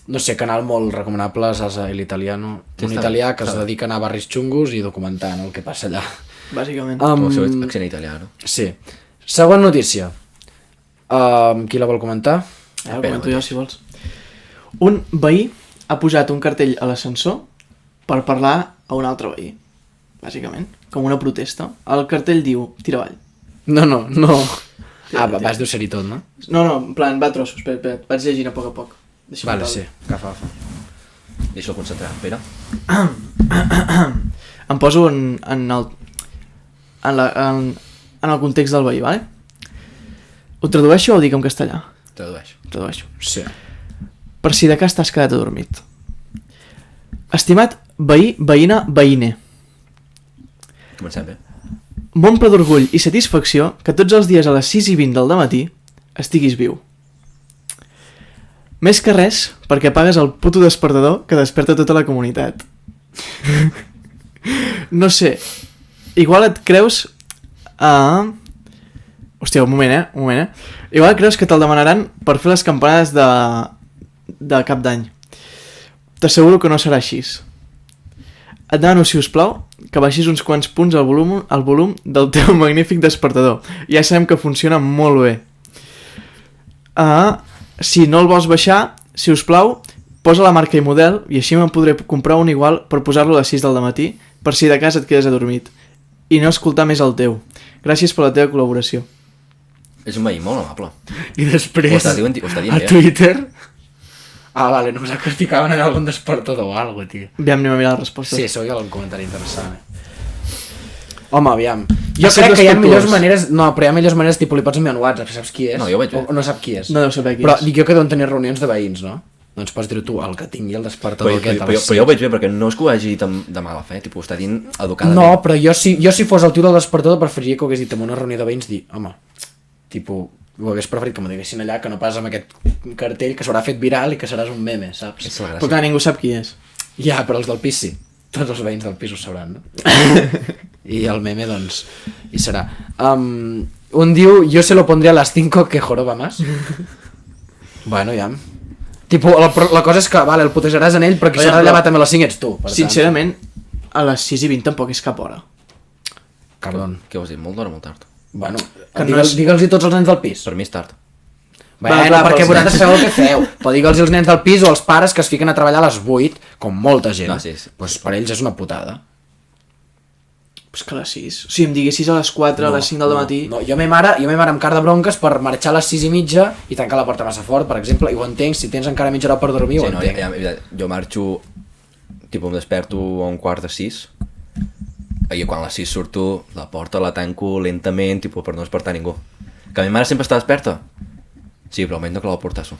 No sé, canal molt recomanable, Zaza l'italiano. Sí, Un està italià bé, que es està bé. dedica a anar a barris xungos i documentant el que passa allà. Bàsicament. com el seu accent italià, no? Sí. Següent notícia. Qui la vol comentar? Ho comento jo, si vols. Un veí ha posat un cartell a l'ascensor per parlar a un altre veí, bàsicament, com una protesta. El cartell diu, tira avall. No. Tira, Ah, vas dur-ser-hi tot, no? No, en plan, va a trossos, espera, vaig llegint a poc a poc. Deixa'm Vale, parlar. sí. Agafa. Deixa'l concentrar, Pere. Em poso en el context del veí, vale? Ho tradueixo o ho dic en castellà? Tradueix. Tradueixo. Sí. Per si de cas t'has quedat adormit. Estimat veí, veïna, veïne, Comencem bé. m'omple d'orgull i satisfacció que tots els dies a les 6:20 del dematí estiguis viu. Més que res perquè pagues el puto despertador que desperta tota la comunitat. No sé, igual et creus... Hòstia, un moment. Igual et creus que te'l demanaran per fer les campanades de cap d'any. T'asseguro que no serà així. Et demano, si us plau, que baixis uns quants punts al volum del teu magnífic despertador. Ja sabem que funciona molt bé. Si no el vols baixar, si us plau, posa la marca i model i així me'n podré comprar un igual per posar-lo a les 6 del matí per si de cas et quedes adormit i no escoltar més el teu. Gràcies per la teva col·laboració. És un veí molt amable. I després, Ho està dient a bé. Twitter... Ah, vale, no pensava que es ficaven en algun despertador o alguna cosa, tio. Aviam, anem a mirar la resposta. Sí, això hi ha un comentari interessant. Home, aviam. Jo Ha set crec que hi ha dos millors colors. maneres... No, però hi ha millors maneres, tipus, li pots enviar un WhatsApp, saps qui és? No, jo ho veig bé. O no sap qui és. No deu saber qui Però és. dic jo que deuen tenir reunions de veïns, no? Doncs pots dir-ho tu, el que tingui el despertador aquest a les Però jo ho veig bé perquè no és que ho hagi dit de mala fe, tipus, està dint educadament. No, però jo si fos el tio del despertador preferiria que ho hagués dit en una reunió de veïns dir, home, tipus, ho hagués preferit que m'ho diguessin allà que no pas amb aquest cartell que s'haurà fet viral i que seràs un meme, saps? És la Però gràcia. clar, ningú sap qui és. Ja, però els del pis sí. Tots els veïns del pis ho sabran, no? I el meme, doncs, hi serà. Un diu, yo se lo pondré a las 5 que joroba más. Bueno, ja. Tipo, la cosa és que, vale, el putejaràs en ell, però qui Oye, s'haurà de però- llevar també a les 5 ets tu. Per tant. Sincerament, a les 6:20 tampoc és cap hora. Cabron. Què vols dir? Molt d'hora o molt tard? Bueno, Que no és- digue'ls-hi tots els nens del pis. Per mi és tard. Bueno, Va, clar, perquè pels vosaltres nens. feu el que feu. Però digue'ls als nens del pis o als pares que es fiquen a treballar a les 8, com molta gent. No, sí. Pues per ells és una putada. Pues que a les 6. O sigui, em diguessis a les 4, a les 5 del matí... No, jo me mare amb cara de bronques per marxar a les 6:30 i tancar la porta massa fort, per exemple, i ho entenc, si tens encara mitja hora per dormir, ho Sí, no, entenc. jo marxo, tipus, em desperto a un quart de 6, i quan a les 6 surto, la porta la tanco lentament, tipus, per no despertar ningú. Que a mi mare sempre està desperta. Sí, però almenys no clau el portasso.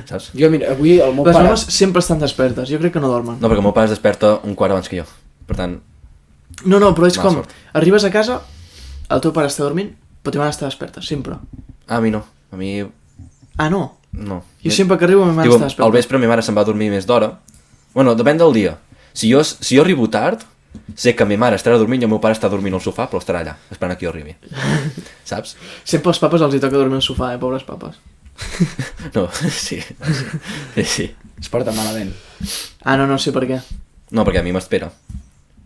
Saps? Jo, mira, avui el meu Les pare... mames sempre estan despertes, jo crec que no dormen. No, perquè el meu pare es desperta un quart abans que jo. Per tant, No, però és Mala com... sort. Arribes a casa, el teu pare està dormint, però ta mare està desperta, sempre. a mi no. A mi Ah, no? no. Jo sempre que arribo, ma mare Tipo, està desperta. al vespre ma mare se'n va a dormir més d'hora. Bueno, depèn del dia. Si jo arribo tard, sé que ma mare estarà dormint i el meu pare està dormint al sofà, però estarà allà, esperant que jo arribi. Saps? Sempre als papes els hi toca dormir al sofà, pobres papes. No, sí. Sí. Es porta malament. Ah, no sé per què. No, perquè a mi m'espera.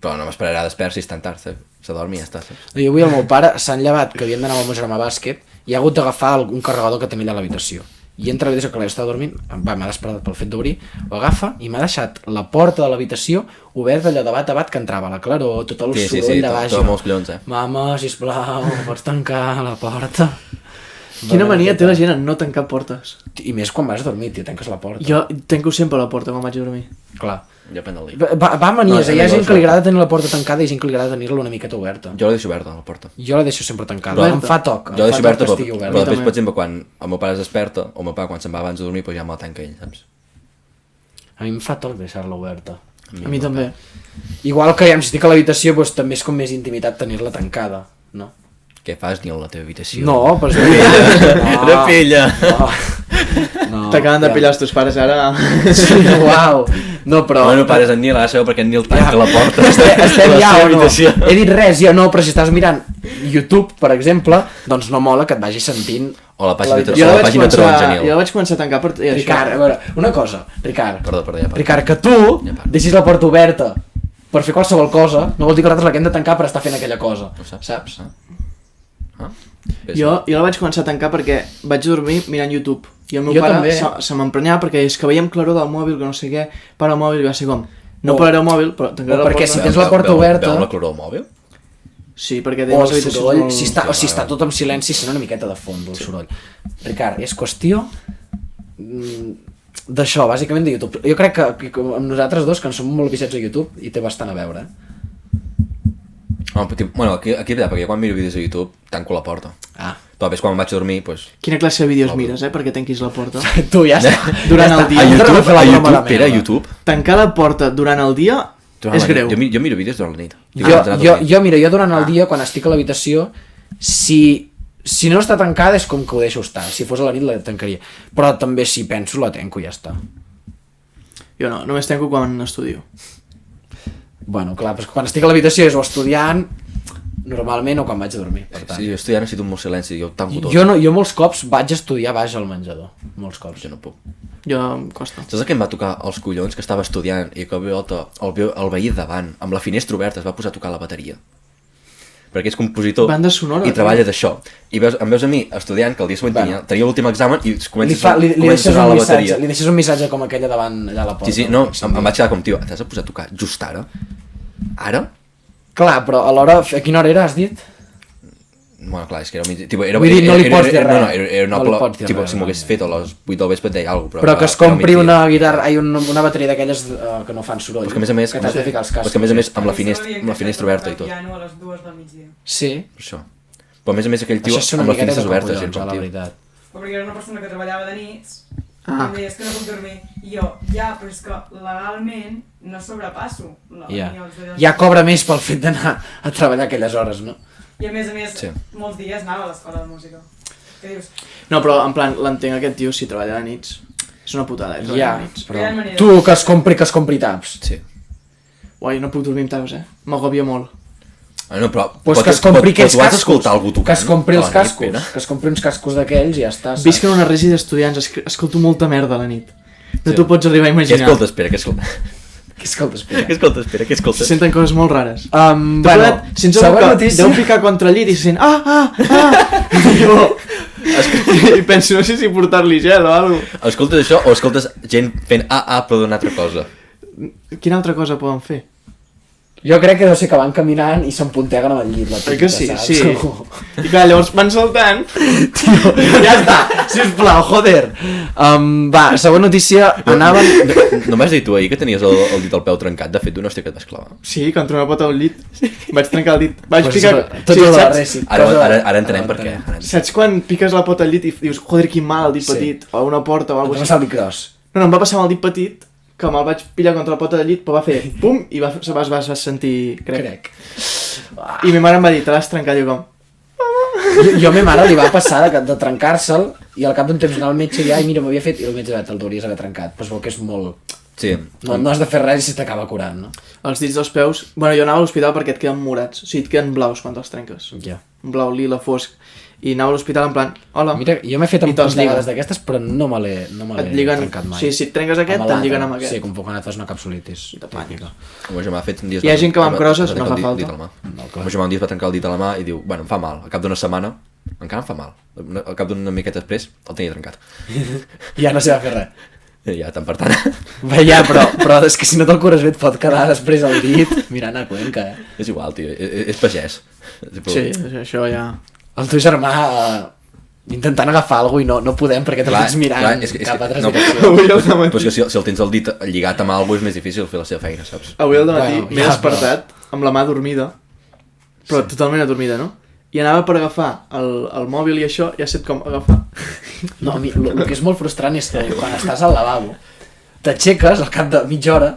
Però no m'esperarà despert si és tan tard, s'ha dormit i ja està, saps? Jo avui el meu pare s'han llevat que havien d'anar amb el meu germà a bàsquet i ha hagut d'agafar un carregador que tenia allà a l'habitació. I entra des que l'he estat dormint, m'ha despertat pel fet d'obrir, ho agafa i m'ha deixat la porta de l'habitació oberta allò de bat a bat que entrava la claror, tot el soroll de baix. tot molts collons, Mama, sisplau, pots tancar la porta? Quina mania té la gent en no tancar portes. I més quan vas a dormir, tio, tanques la porta. Jo tanco sempre la porta quan vaig a dormir. Clar. Depèn del dia. Va manies, No, hi ha gent que no, li agrada tenir la porta tancada i gent que li agrada tenir-la una miqueta oberta. Jo la deixo oberta, la porta. Jo la deixo sempre tancada, Però- em fa toc. Jo la deixo oberta, que però, estigui però oberta. després, també. per exemple, quan el meu pare es desperta, o el meu pare quan se'n va abans de dormir, doncs ja me'l tanca ell, saps? A mi em fa toc deixar-la oberta. A mi també. Igual que ja si estic a l'habitació, doncs, també és com més intimitat tenir-la tancada, no? Què fas ni a la teva habitació? No, però és De pilla! No, T'acaben de pillar els teus pares ara. Sí, uau. No, però... Bueno, pares en Nil, ara sabeu perquè en Nil tanca la porta. Estem de la ja seva o no? habitació. He dit res, jo no, però si estàs mirant YouTube, per exemple, doncs no mola que et vagis sentint... O la pàgina de Jo la vaig pàgina de començar, taronja, Nil. jo la vaig començar a tancar per... i això. Ricard, a veure, una cosa, Ricard. Perdó, ja parlo. Ricard, que tu Ja parlo. deixis la porta oberta per fer qualsevol cosa, no vol dir que nosaltres l'haguem de tancar per estar fent aquella cosa, Ho saps? saps? Ah? Jo la vaig començar a tancar perquè vaig dormir mirant YouTube. I el meu Jo pare també. se m'emprenyava perquè és que veiem claror del mòbil, que no sé què, para el mòbil i va ser com... No O- pararé el mòbil, però tancaré o la perquè porta. si tens la porta oberta- Veu la claror al mòbil? Sí, perquè té O les el habitacions soroll, molt... si està tot en silenci, sona una miqueta de fons el soroll. Ricard, és qüestió d'això, bàsicament de YouTube. Jo crec que amb nosaltres dos, que en som molt viciats a YouTube, hi té bastant a veure. No, bueno, aquí és veritat, perquè jo quan miro vídeos a YouTube tanco la porta. Ah, Però després quan vaig a dormir, doncs... Quina classe de vídeos mires, perquè tanquis la porta? tu ja està. Durant ja el està. dia. A Hem de YouTube, refer la a broma YouTube, de Pere, a merda. YouTube... Tancar la porta durant el dia durant és la nit. greu. Jo miro vídeos durant la nit. Mira, jo durant el dia, quan estic a l'habitació, si no està tancada és com que ho deixo estar. Si fos a la nit la tancaria. Però també si penso la tanco i ja està. Jo no, només tanco quan estudio. Bueno, clar, però quan estic a l'habitació és o estudiant, normalment, o quan vaig a dormir. Per tant. Sí, jo estudiant necessito molt silenci, jo tanco tot. Jo molts cops vaig a estudiar baix al menjador. Molts cops. Jo no puc. Jo em costa. Saps el que em va tocar els collons? Que estava estudiant i que el veí davant, amb la finestra oberta, es va posar a tocar la bateria. Perquè és compositor Banda sonora, i treballa d'això. I em veus a mi estudiant, que el dia següent tenia l'últim examen i comença a sonar la bateria. Li deixes un missatge com aquella davant allà a la porta. Sí, no, em vaig quedar com, tio, t'has de posar a tocar just ara? Ara? Clar, però a l'hora... A quina hora era, has dit? Bueno, clar, és que era mig... Tipo, era, Vull dir, no li pots dir No, res. era una No li pots dir tipo, res, si m'ho hagués no. fet a les 8 del vespre et deia alguna cosa. Però que es compri una guitarra, una bateria d'aquelles que no fan soroll. Però és que a més a més, que t'has de ficar els però és cascos. que a més a més amb la finestra oberta i tot. Piano a les 2 del migdia. Sí. Per això. Però a més aquell tio Això és una amb les miqueta finestres de obertes, collons, gens la tio. veritat. Però perquè era una persona que treballava de nits i Ah. em deia, és que no puc dormir. I jo, ja, però és que legalment no sobrepasso. Ja. Ja cobra més pel fet d'anar a treballar aquelles hores, no? I a més, Sí. molts dies anava a l'escola de música. Què dius? No, però en plan, l'entenc aquest tio si treballa de nits. És una putada, treballar Ja, de nits. però... Gran manera. Tu, que es compri taps. Sí. Uai, no puc dormir amb taps, M'agòbia molt. Ah, no, però... Pues que es compri aquells tu has cascos. d'escoltar algú tocant. Que es compri els a la nit, cascos. Pere. Que es compri uns cascos d'aquells i ja està. saps? Visc en una resi d'estudiants, escolto molta merda a la nit. No Sí. t'ho pots arribar a Què imaginar. escoltes, Pere? Què escoltes? Què escoltes, Pere? Què escoltes, Pere? Què Se escoltes? senten coses molt rares. Bueno, sents algú següent que notícia. deu picar contra el llit i se sent I jo... I penso, no sé si portar-li gel o alguna cosa. Escoltes això o escoltes gent fent però d'una altra cosa? Quina altra cosa poden fer? Jo crec que deu ser que van caminant i s'empunteguen amb el llit. La Oi que sí? saps? Sí. I clar, llavors van saltant. Tio, ja està, sisplau, joder. Va, següent notícia, anaven... No m'has dit tu ahir que tenies el dit al peu trencat? De fet, d'una hòstia que et vas clavar. Sí, contra una pota al llit. Vaig trencar el dit. Vaig Pues picar... tot sí, el saps? rècit. Ara entenem per què. Saps quan piques la pota al llit i dius, joder, quin mal, el dit Sí. petit, o una porta o Em alguna va cosa passar així. el micros. No, em va passar amb el dit petit, que me'l vaig pillar contra la pota del llit, però va fer pum, i es va sentir crec. I ma mare em va dir, te l'has trencat, i jo com... Jo a ma mare li va passar de trencar-se'l i al cap d'un temps anar al metge i mira, m'havia fet... I el metge va, te'l hauries haver trencat. Però es veu que és molt... Sí. No has de fer res i se t'acaba curant, no? Els dits dels peus... Bueno, jo anava a l'hospital perquè et queden morats. O sigui, et queden blaus quan te'ls trenques. Ja. Un blau lila fosc. I anava a l'hospital en plan, hola. Mira, jo m'he fet I amb te'ls lliguen. vegades d'aquestes, però no me l'he Et lliguen... trencat mai. Sí, si et trenques aquest, te'n lliguen amb aquest. Sí, com quan et fas una capsulitis. De pànic. El meu germà ha fet un dia... Hi ha gent que va amb crosses, no fa falta. No, El clar. meu germà un dia es va trencar el dit a la mà i diu, bueno, em fa mal. Al cap d'una setmana, encara em fa mal. Al cap d'una miqueta després, el tenia trencat. Ja no sé fer res. I ja, tant per tant. Bé, ja, però és que si no te'l cures bé et pot quedar després el dit mirant a Cuenca, És igual, tio, és pagès. Sí, això ja... El teu germà intentant agafar alguna cosa i no podem perquè te'l tens mirant cap a altres direccions. Avui al Però dematí, és que si el tens el dit lligat amb alguna cosa és més difícil fer la seva feina, saps? avui al dematí Bueno, m'he ja, despertat amb la mà dormida, però totalment adormida, no? I anava per agafar el mòbil i això, ja sé com agafar. No, a mi el que és molt frustrant és que quan estàs al lavabo t'aixeques al cap de mitja hora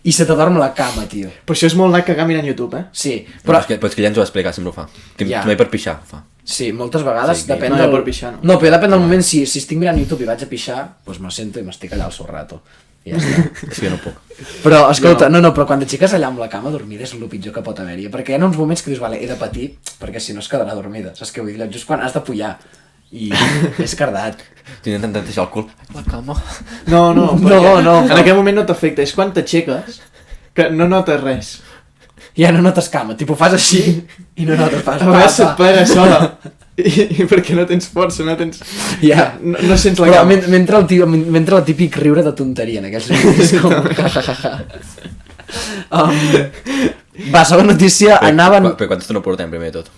i se t'adorm la cama, tio. Però això és molt anar a cagar mirant YouTube, eh? Sí, Però però és que ja ens ho va explicar, sempre ho fa. Ja. Mai per pixar, ho fa. sí, moltes vegades Sí, depèn no, del... per pixar, no. No, però depèn del moment, si estic mirant YouTube i vaig a pixar, doncs me sento i m'estic allà al seu rato. I ja està. És que jo no puc. Però, escolta, no, però quan t'aixeques allà amb la cama dormida és el pitjor que pot haver-hi, perquè hi ha uns moments que dius, vale, he de patir, perquè si no es quedarà dormida, saps què vull dir? Just quan has de pullar, i és cardat. T'he intentat deixar el cul. La cama. No, perquè no, en aquell moment no t'afecta, és quan t'aixeques que no notes res. Ja no notes cama, tipus fas així i no notes, fas A vegades se't pega sola. I perquè no tens força, no tens... Ja. No sents la Però cama. mentre el típic riure de tonteria en aquells moments com... Va, segona notícia, anaven... Però quanta estona portem primer de tot?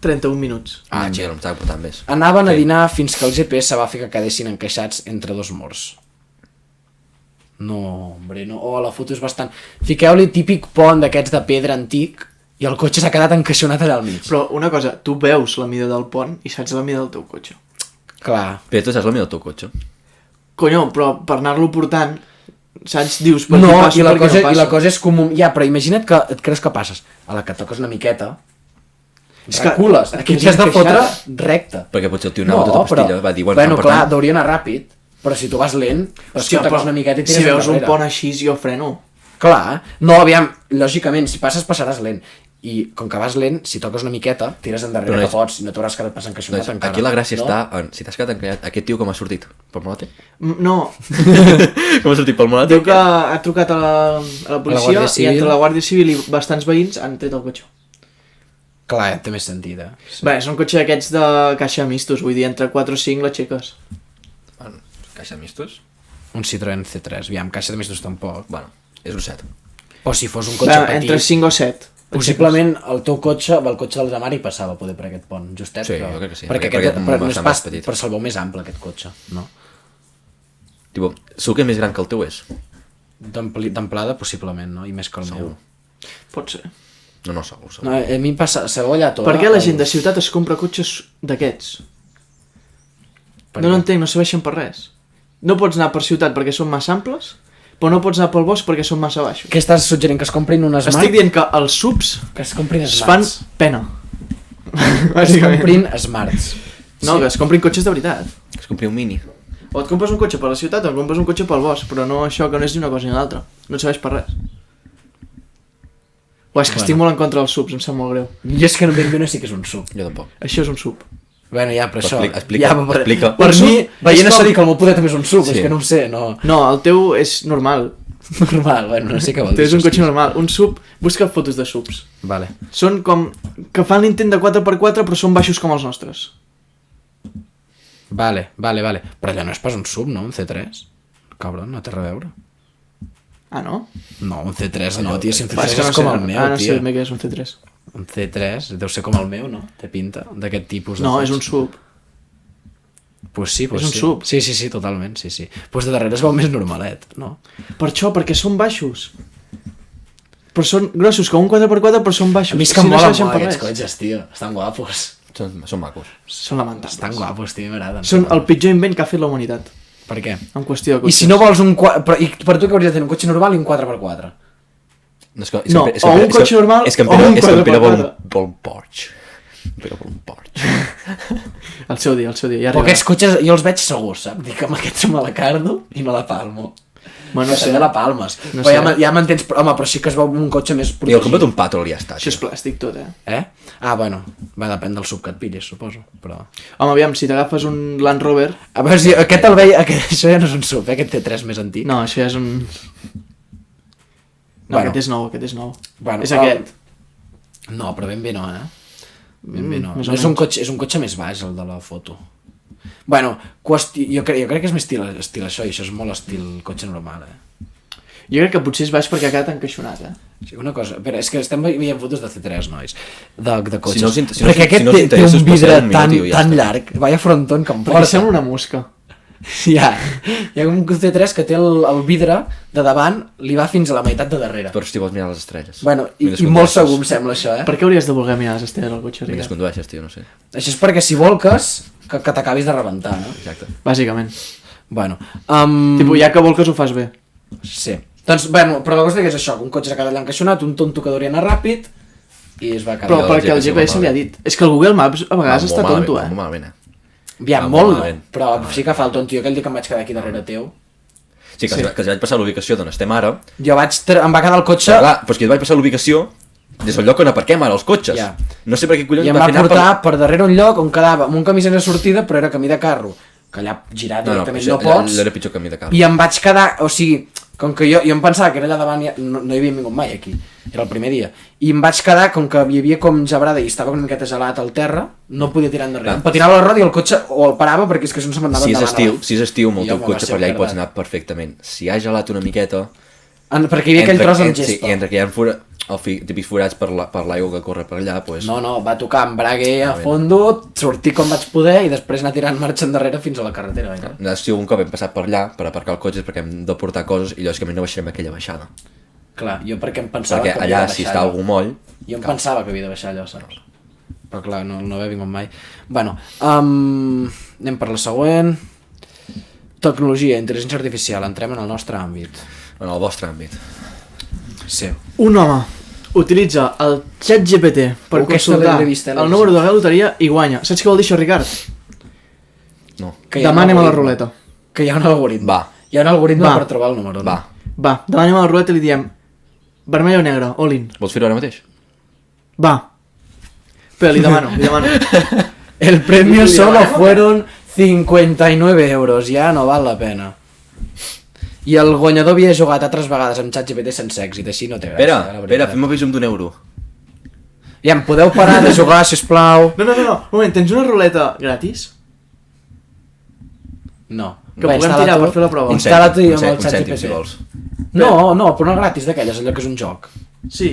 31 minuts. Ah, xil, em estava portant més. Anaven a Sí. dinar fins que el GPS va fer que quedessin encaixats entre dos morts. No, hombre, no. Oh, la foto és bastant... Fiqueu-li típic pont d'aquests de pedra antic i el cotxe s'ha quedat encaixonat allà al mig. Però una cosa, tu veus la mida del pont i saps la mida del teu cotxe. Clar. Però tu saps la mida del teu cotxe? Conyo, però per anar-lo portant, saps, dius, per No, aquí passo, i la, per aquí cosa, no passo. i la cosa és comú... Ja, però imagina't que et creus que passes. A la que toques una miqueta, És que recules. et Aquí quedes t'has de fotre encaixada. recte. Perquè potser el tio anava tota pastilla, va dir, bueno, bueno per clar, tant... hauria d'anar ràpid, però si tu vas lent, però si toques una miqueta i tires si veus un endarrere. pont així, jo freno. Clar, no, aviam, lògicament, si passes passaràs lent. I com que vas lent, si toques una miqueta, tires endarrere Però no que és- pots i no t'hauràs quedat pas encaixonat Doncs encara. aquí la gràcia no? està en... Si t'has quedat encallat, aquest tio com ha sortit? Pel monate? No, Com ha sortit pel monate? diu que ha trucat a la policia Guàrdia i Civil. entre la Guàrdia Civil i bastants veïns han tret el cotxe. Clar, té més sentit, eh? Sí. Bé, és un cotxe d'aquests de caixa mistos, vull dir, entre 4 o 5 l'aixeques. Bueno, caixa de mistos? Un Citroën C3, aviam, caixa de mistos tampoc. Bueno, és un 7. O si fos un cotxe petit, Entre 5 o 7. possiblement el teu cotxe, el cotxe del Zamari passava poder per aquest pont, justet. Sí, però... jo crec que sí, Perquè, perquè aquest, però, no és bastant pas, més petit. però se'l veu més ample, aquest cotxe, no? Tipo, segur que és més gran que el teu és. D'amplada, possiblement, no? I més que el meu. Pot ser. No, segur, segur. No, a mi em passa, sabeu allà tot. Per què la gent de ciutat es compra cotxes d'aquests? No entenc, no serveixen per res. No pots anar per ciutat perquè són massa amples, però no pots anar pel bosc perquè són massa baixos. Què estàs suggerint? Que es comprin un Smart? Estic dient que els subs Que es comprin es fan Smarts. pena. Que es comprin Smarts. No, que es comprin cotxes de veritat. Es compri un mini. O et compres un cotxe per la ciutat o et compres un cotxe pel bosc, però no això que no és ni una cosa ni l'altra. No et serveix per res. O és que estic molt en contra dels subs, em sap molt greu. Jo és que no ben bé no sé què és un sub. Jo tampoc. Això és un sub. Bueno, ja, però això... Explica, ja, però, explica. Per Un sub mi, veient és això com- dir que el meu poder també és un sub, Sí. és que no ho sé, no... No, el teu és normal. Normal, bueno, no sé què vol Tu dir. és un això, cotxe hòstia. normal. Un sub, busca fotos de subs. Vale. Són com... que fan l'intent de 4x4 però són baixos com els nostres. Vale. Però allò no és pas un sub, no? Un C3? Cabron, no té res a veure. Ah, no? No, un C3 no, tio, si un Va, C3 és que és no com sé, el meu, no sé tio. bé què és un C3. Un C3 deu ser com el meu, no? Té pinta d'aquest tipus de No, és cotxe. un sub. Pues sí, pues és un sí. sub. Sí, totalment, sí. Pues de darrere es veu més normalet, no? Per això, perquè són baixos. Però són grossos, com un 4x4 però són baixos. A mi és que Si em no molen serveixen molt per aquests res. cotxes, tio. Estan guapos. Són macos. Són lamentables. Estan guapos, tio, m'agraden. Són el pitjor invent que ha fet la humanitat. Per què? En qüestió de I cotxes. si no vols un... I per tu què hauries de tenir un cotxe normal i un 4x4? No, és que, No, o un cotxe normal és que o un és que en Pere vol, 4x4. vol un Porsche. En Pere vol un Porsche. El seu dia, ja Però arribarà. aquests cotxes jo els veig segurs, saps? Dic, amb aquests me la cardo i me la palmo. Bueno, que també la palmes. No Però sé. ja m'entens, home, però sí que es veu un cotxe més I el protegit. comprat un Patrol i ja està. Això és plàstic tot, Eh? Ah, bueno, va depèn del sub que et pillis, suposo, però... Home, aviam, si t'agafes un Land Rover... A veure, si aquest el veia... Això ja no és un sub, aquest té 3 més antic. No, això ja és un... No, Bueno. aquest és nou, aquest és nou. Bueno, És aquest. No, però ben bé no, eh? Ben bé no. Més o És un cotxe més baix, el de la foto. Bueno, jo crec que és més estil això, i això és molt estil cotxe normal, eh? Jo crec que potser és baix perquè ha quedat encaixonat, eh? Sí, una cosa, però és que estem veient fotos de C3, nois, de cotxes. Si no us int- si no us- perquè aquest si no us té interessa, un us passeu vidre un minut i ja tan està. llarg, vaya frontón que em Perquè porta. sembla una mosca. Ja, hi ha un C3 que té el vidre de davant, li va fins a la meitat de darrere. Per si vols mirar les estrelles. Bueno, i Mentre molt condueixes. segur em sembla això, eh? Per què hauries de voler mirar les estrelles al cotxe, Mentre Ricard? condueixes, tio, no sé. Això és perquè si volques, que t'acabis de rebentar, no? Exacte. Bàsicament. Bueno, Tipo, ja que volques ho fas bé. sí. Doncs, bueno, però la cosa que és això, que un cotxe s'ha quedat allà encaixonat, un tonto que hauria anar ràpid, i es va quedar... Però el perquè el GPS GPS li ha dit... És que el Google Maps a vegades està tonto, Molt eh? malament, Ja, va molt no, malament. però sí que fa el tonto. Jo aquell dia que em vaig quedar aquí darrere teu, Sí, que els vaig passar l'ubicació d'on estem ara. jo em va quedar el cotxe Però clar, però és que jo vaig passar l'ubicació des del lloc on aparquem ara els cotxes. Ja. No sé per què collons i em va fer anar portar per darrere un lloc on quedava amb un camí sense sortida, però era camí de carro, que allà girar directament no, pots, allò era pitjor camí de carro. i em vaig quedar, o sigui, com que jo em pensava que era allà davant, no hi havia vingut mai aquí, era el primer dia, i em vaig quedar, com que hi havia com gebrada i estava una miqueta gelat al terra, no podia tirar endarrere. Em patinava la roda i el cotxe o el parava perquè és que això no se m'anava Si és endavant. estiu, si és estiu amb el I teu jo me va cotxe ser per allà hi pots perdat. anar perfectament. Si ha gelat una miqueta... Perquè hi havia aquell tros amb Sí, gespa. i entre que hi ha típics forats per l'aigua que corre per allà, doncs... No, va tocar embrague a fondo, sortir com vaig poder i després anar tirant marxa endarrere fins a la carretera. Si un cop hem passat per allà per aparcar el cotxe és perquè hem de portar coses i lògicament no baixarem aquella baixada. Clar, jo perquè em pensava Perquè que havia allà, de si baixar està allò. algú moll... Jo em pensava que havia de baixar allò, saps? Però clar, no havia vingut mai. Bueno, anem per la següent. Tecnologia, intel·ligència artificial, entrem en el nostre àmbit. En el vostre àmbit. Sí. Un home utilitza el ChatGPT per Aquesta consultar l'he vist, l'he el vist. número de la loteria i guanya. Saps què vol dir això, Ricard? No. Que hi ha Demà un anem a la algoritme. ruleta. Que hi ha un algoritme. Va. Hi ha un algoritme Va. per trobar el número. Va. Va, demà anem a la ruleta i li diem vermell o negre, all in. Vols fer-ho ara mateix? Va. Espera, li demano. El premio Li solo demanem, fueron 59 euros, ja no val la pena. I el guanyador havia jugat altres vegades amb ChatGPT sense èxit, així no té gràcia. Espera, fem un zoom d'1 euro. Ja, em podeu parar de jugar, sisplau? No, un moment, tens una ruleta gratis? No. Que puguem tirar per fer la prova. Instal·la-t'hi amb el un cèntim, si ChatGPT. vols. No, però no gratis d'aquelles, allò que és un joc. Sí.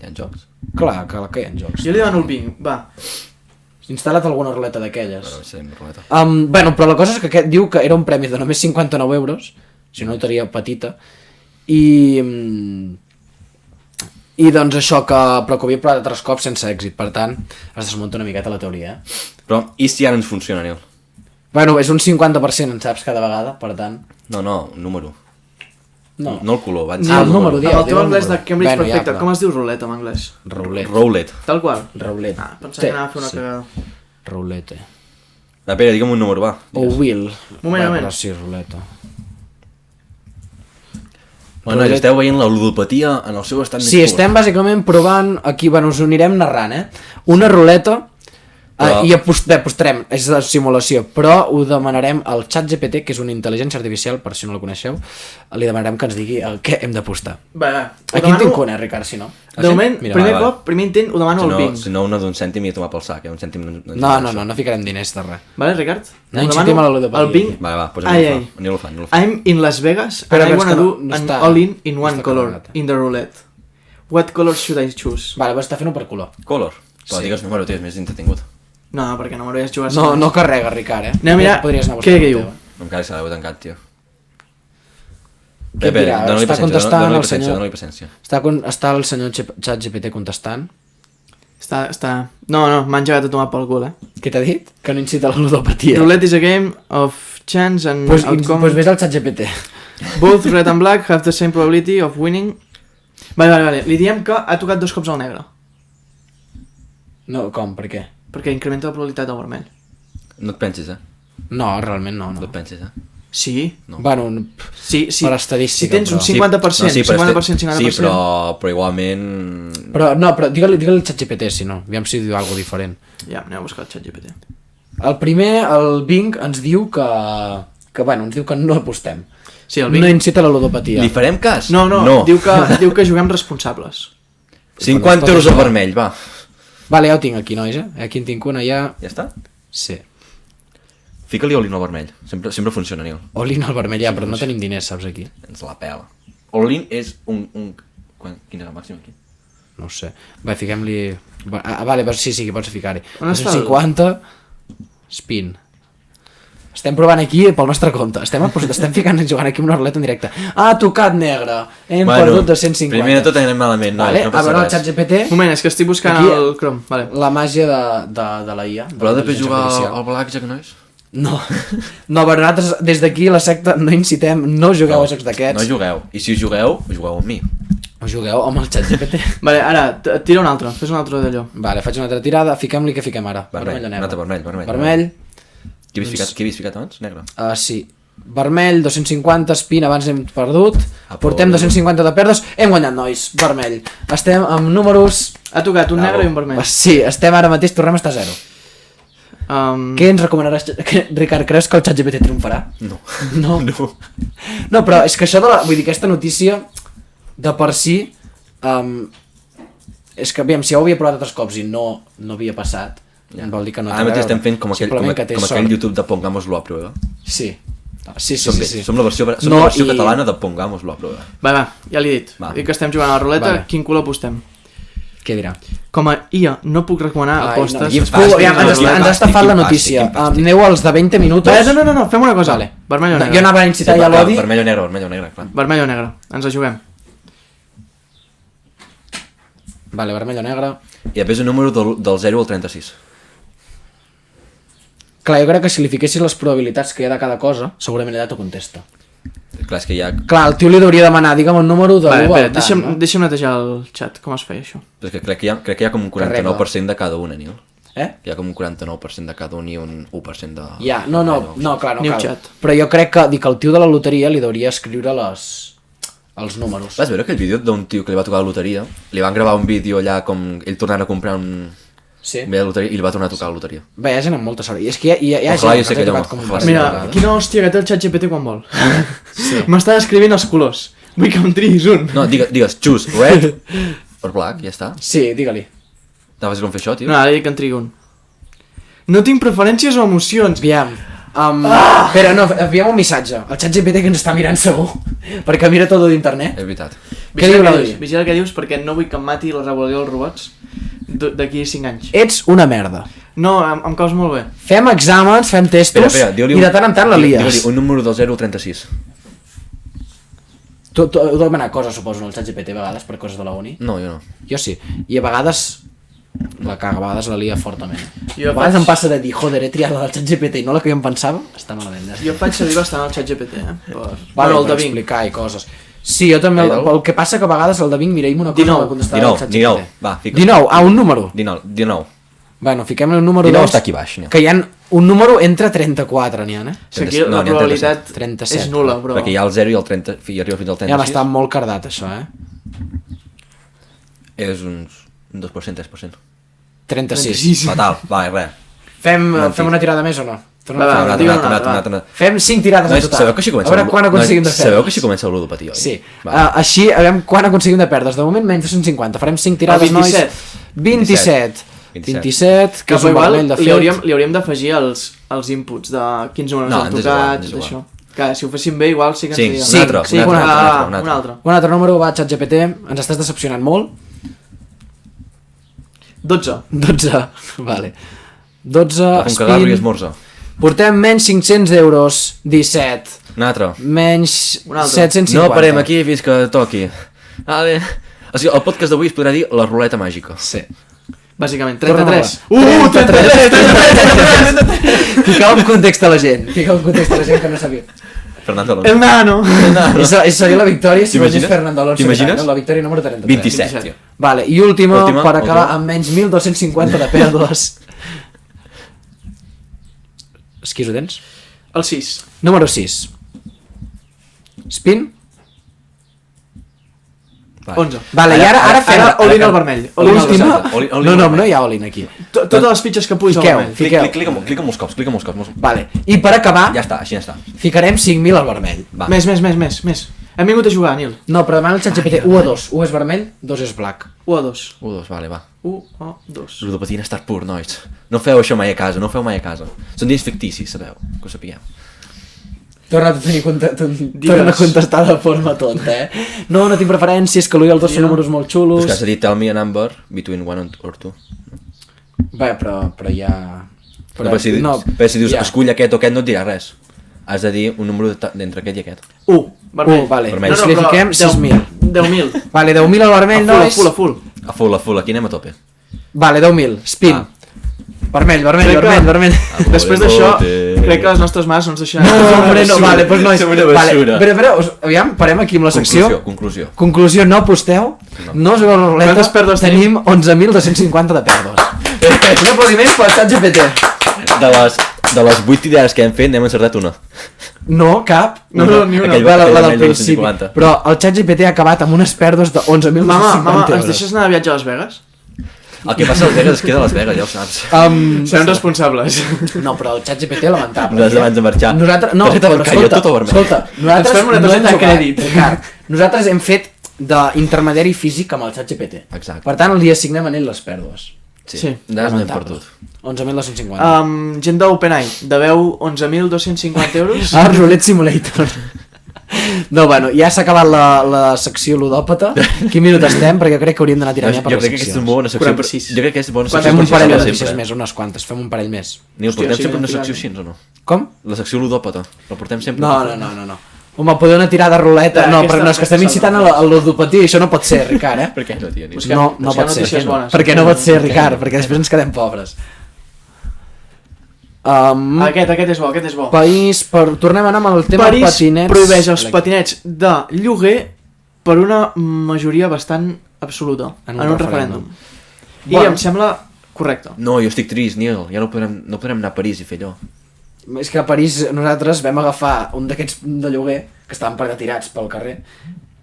Hi ha jocs? Clar, que hi ha jocs. Jo li demano el ping, va. Instal·la't alguna ruleta d'aquelles. Bueno, sí, ruleta. Bueno, però la cosa és que aquest diu que era un premi de només 59 euros, si no loteria petita, i doncs això, però que ho havia provat altres cops sense èxit, per tant, es desmunta una miqueta la teoria, eh? Però, i si ara ens funciona, Nil? Bueno, és un 50%, en saps, cada vegada, per tant... No, número. No. No el color, van Ah, el número, Amb el teu diu el anglès de número. Cambridge Bueno, ja, perfecte, però- com es diu ruleta en anglès? Roulette. Roulette. Tal qual. Roulette. Ah, pensava que anava a fer una cagada. Roulette. Va, Pere, digue'm un número, va. O Will. Moment. Però sí, ruleta. Bueno, nois, esteu veient la ludopatia en el seu estat més Sí, pur. estem bàsicament provant, aquí, bueno, us ho anirem narrant, una ruleta, Però- i apostarem, és de simulació, però ho demanarem al ChatGPT, que és una intel·ligència artificial, per si no la coneixeu, li demanarem que ens digui el què hem d'apostar. Va. Aquí en tinc una, Ricard, si no. De moment, Mira, primer va. cop, primer intent, ho demano al ping. Si no, una d'un cèntim i a tomar pel sac, un cèntim... No ficarem diners de res. Vale, Ricard? No Ho incitim demano a la ludopatia. al ping. Va, doncs Ai. aneu-ho fa. I'm in Las Vegas Però and I és wanna que do no an està- all-in in no one està color, carregat. in the roulette. What color should I choose? Vale, vas estar fent-ho per color. Color. Però Sí. digues número, tio, és més entretingut. No, perquè no m'hauries jugat. No carrega, Ricard, Anem a mirar Podries anar a què buscar diu. el teu. No em caguis que l'heu tancat, tio. Què dirà? dona-li Està paciència, contestant dona-li el paciència, senyor. dona-li paciència. Està el senyor ChatGPT contestant. Està... No, m'han llevat a tomar pel cul, eh? Què t'ha dit? Que no incita a la ludopatia. Roulette is a game of chance and Pues outcome. ves al ChatGPT. Both red and black have the same probability of winning. Vale. Li diem que ha tocat 2 cops al negre. No, com? Per què? Perquè incrementa la probabilitat del vermell. No et pensis, No, realment no. No et pensis, Sí. No. Bueno, Sí, sí. per estadística, Si tens un però- 50%, sí, però 50%, 50%. Sí, però igualment... però digue-li al ChatGPT, si no, aviam si diu alguna diferent. Ja, anem a buscar el ChatGPT. El primer, el Bing, ens diu que bueno, ens diu que no apostem. Sí, el Bing... No incita la ludopatia. Li farem cas? No, diu que juguem responsables. 50 euros al vermell, va. Vale, ja ho tinc aquí, nois, Aquí en tinc una, ja... Ja està? Sí. Fica-li all-in al vermell. Sempre funciona, Nil. All-in al vermell, ja, però no tenim diners, saps, aquí? Ens la pela. All-in és un... Quin és el màxim aquí? No ho sé. Va, fiquem-li... Vale, sí, que pots ficar-hi. On està el- 250... Spin. Estem provant aquí pel nostre compte. Estem ficant jugant aquí una ruleta en directe. Ah, tocat negre. Hem perdut 250. Primer de tot anem malament, no, Vale, no a passa veure el res. ChatGPT, Un moment, és que estic buscant Aquí- el Chrome. Vale. la màgia de la IA. Voleu després l'intel·ligència jugar artificial. al Blackjack, nois? No, però nosaltres des d'aquí la secta no incitem, no jugueu a jocs d'aquests. No jugueu. I si jugueu amb mi. O jugueu amb el ChatGPT. Vale, ara, tira un altre. Fes un altre d'allò. Vale, faig una altra tirada, fiquem-li què fiquem ara. Vermell, o un altre vermell. Vermell, Qui havies ficat abans? Negre. sí. Vermell, 250, spin, abans hem perdut. Portem pobre. 250 de perdes. Hem guanyat, nois. Vermell. Estem amb números... Ha tocat un negre i un vermell. Sí, estem ara mateix, tornem a estar a 0. Què ens recomanaràs? Ricard, creus que el ChatGPT triomfarà? No. No. No. No, però és que això vull dir, aquesta notícia de per si és que, aviam, si ja ho havia provat altres cops i no havia passat, vol dir que no té Ara a mateix veure. estem fent com Simplement que té aquell sort. YouTube de Pongámoslo a prueba. Sí. Sí. Som la versió No, catalana de Pongámoslo a prueba. Va, ja l'he dit. Va. Dic que estem jugant a la ruleta, Vale. quin cul apostem? Què dirà? Com a IA no puc recomanar apostes... quin Ens ha fàstic, estafat la quin notícia. fàstic. Aneu als de 20 minuts. No, fem una cosa. Vale. Vermell o No, negre? jo anava a incitar ja l'odi. Vermell o negre, clar. Vermell o negre. Ens la juguem. Vale, vermell o negre. I després un número del 0 al 36. Clar, jo crec que si li fiquessis les probabilitats que hi ha de cada cosa, segurament ella t'ho contesta. Clar, és que hi ha... Clar, el tio li hauria demanar, digue'm un número de Vale, 1 espera, al tant, deixa'm netejar el xat. Com es feia això? Però és que crec que hi ha com un 49% de cada una, Nil. Hi ha com un 49% de cada un i un 1% de... Ja, no, clar, no New cal. chat. Però jo crec que, dic, el tio de la loteria li hauria escriure els números. Vas veure aquell vídeo d'un tio que li va tocar la loteria? Li van gravar un vídeo allà com ell tornant a comprar un... Sí. Bé, la loteria, i li va tornar a tocar la loteria. Bé, hi ha gent amb molta sort. I és que hi ha Ojalà gent jo sé que que ha allò- tocat com un ojalà parell de Mira, vegades. quina hòstia que té el xat GPT quan vol. M'està descrivint els colors. Vull que em triïs un. No, digues, choose red or black, ja està. Sí, digue-li. Tan fàcil com fer això, tio. No, ara dic que en trigui un. No tinc preferències o emocions. Aviam. Espera, no, aviam un missatge. El ChatGPT que ens està mirant segur. Perquè mira tot d'internet. És veritat. Què diu l'Audi? Vigila què dius perquè no vull que em mati la revolució dels robots d'aquí 5 anys. Ets una merda. No, em caus molt bé. Fem exàmens, fem testos digue-li i de tant en tant la lies. Digue-li un número del 0 al 36. Tu heu demanat coses, suposo, al ChatGPT a vegades per coses de la uni? No, jo no. Jo sí. I a vegades la caga, a vegades la lia fortament. Jo A vegades faig- em passa de dir, joder, he triat la del ChatGPT i no la que jo em pensava, està malament. Jo faig servir bastant el xat GPT, Vale, Bueno, el per de Bing. explicar i coses. Sí, jo també, el que passa que a vegades el de Bing, mira, una cosa 19, va contestar el 19, ChatGPT. 19, va, fica. 19, un número. 19. Bueno, fiquem-li un número 19 2, està aquí baix, Nil. que hi ha un número entre 34, n'hi ha, O sigui, No, la n'hi ha probabilitat 37. és nul·la, però... Perquè hi ha el 0 i el 30, i arriba fins al 36. Ja m'està molt cardat, això, És un 2%, 3%. 36. Fatal, va, res. Fem Mentit. una tirada més o no? Tornem Va, a fer va, una digue tirada. una altra, Fem 5 tirades en Nois, total. sabeu que així comença A veure quan aconseguim de fer. Sabeu que així comença el ludopatia, oi? Sí. Va. Així, a veure quan aconseguim de perdre. De moment menys de 150. Farem 5 tirades, El 27. nois. 27. 27, que Que és un igual vermell de fet. li hauríem d'afegir els inputs de quins números No, han ens és tocat, igual, ens és tot igual. això. Que si ho féssim bé igual sí que Sí, ens un altre, sí, un altre, un altre, un altre. un altre. Un altre número va, ChatGPT. Ens estàs decepcionant molt. 12. 12. Vale. 12, Va fer un cagarro i spin. esmorza. Portem menys 500 euros. 17. Un altre. Menys Un altre. 750. No parem aquí fins que toqui. Vale. O sigui, el podcast d'avui es podrà dir la ruleta màgica. Sí. Bàsicament, Torna 33. 33. Ficau en context a la gent. Ficau en context a la gent que no sabia. Fernando Alonso. El nano. I seria la victòria si T'imagines? guanyés Fernando Alonso. T'imagines? No? La victòria número 33. 27, tio. Vale, i última, Última, per acabar última. amb menys 1.250 de pèrdues. Esquís, ho tens? El 6. Número 6. Spin? 11. Vale, i ara fem... Ara all-in al vermell. All-in al L'última... vermell. No hi ha all-in aquí. Totes les fitxes que puguis al Fiqueu. vermell. Clica molts cops. Vale, i per acabar, Ja està, així ja està. ficarem 5.000 al vermell. Va. Més. Hem vingut a jugar, Nil. No, però demana el ChatGPT 1 a 2. 1 és vermell, 2 és black. 1 a 2. 1, 2, vale, va. 1 a 2. Ludopatina estar pur, nois. No feu això mai a casa, Són diners ficticis, sabeu, que ho sapigueu. Torna a contestar de forma tonta, No tinc preferències, que l'U i el 2 són números molt Però xulos. és que has de dir, tell me a number between 1 or 2. Bé, però ja... Però si dius, escull aquest o aquest, no et dirà res. Has de dir un número d'entre aquest i aquest. 1, vermell. Vale. Vermell. Doncs li fiquem 6.000. 10.000. Vale, 10.000 al vermell, nois. A full. A full, aquí anem a tope. Vale, 10.000. Spin. Vermell. Després d'això, crec que les nostres mares no ens deixaran... No, hombre, no, vale, doncs nois. Som una Vale, basura. però, aviam, parem aquí amb la secció. Conclusió. Conclusió, no aposteu, no jugueu a la ruleta, Quantes pèrdues tenim 11.250 de pèrdues. Un aplaudiment per ChatGPT. De les 8 idees que hem fet, n'hem encertat una. No, cap. No, ni una. Aquell La del vermell de principi. 250. Però el ChatGPT ha acabat amb unes pèrdues de 11.250 Mama, euros. ens deixes anar de viatge a Las Vegas? El que passa a Las Vegas es queda a Las Vegas, ja ho saps. Serem responsables. No, però el ChatGPT lamentable. Nosaltres abans de marxar. Nosaltres, no, Targeta però bancària, tot a vermell. escolta, nosaltres Ens fem una no hem targeta de jugat, crèdit. Ricard. Nosaltres hem fet d'intermediari físic amb el ChatGPT. Exacte. Per tant, li assignem a ell les pèrdues. Sí. Nosaltres no hem Lamentable. perdut. 11.250. Gent d'OpenAI, deveu 11.250 euros. Roulette Simulator. No, bueno, ja s'ha acabat la secció ludòpata. Quin minut estem? Perquè crec que hauríem d'anar tirant ja per Jo les crec que aquesta és una bona secció. 46. Jo crec que és bona secció. Fem un per parell de xerrar notícies sempre. més, unes quantes, fem un parell més. Nil, portem sí, sempre una tranquil·lament. secció així, o no? Com? La secció ludòpata. La portem sempre. No. Home, podeu anar a tirar de ruleta. Ja, No, aquesta- però no, és que estem aquesta incitant a ludopatia, això no pot ser, Ricard, Per què no, tia? Nil? Busquem- No busquem pot ser. notícies bones. Perquè no pot ser, Ricard, perquè després ens quedem pobres. Aquest és bo. País, tornem a anar amb el tema París patinets. prohibeix els patinets de lloguer per una majoria bastant absoluta En en un un referèndum. I Bueno. em sembla correcte. No, jo estic trist, Nil. Ja no podrem anar a París i fer allò. És que a París nosaltres vam agafar un d'aquests de lloguer que estaven tirats pel carrer,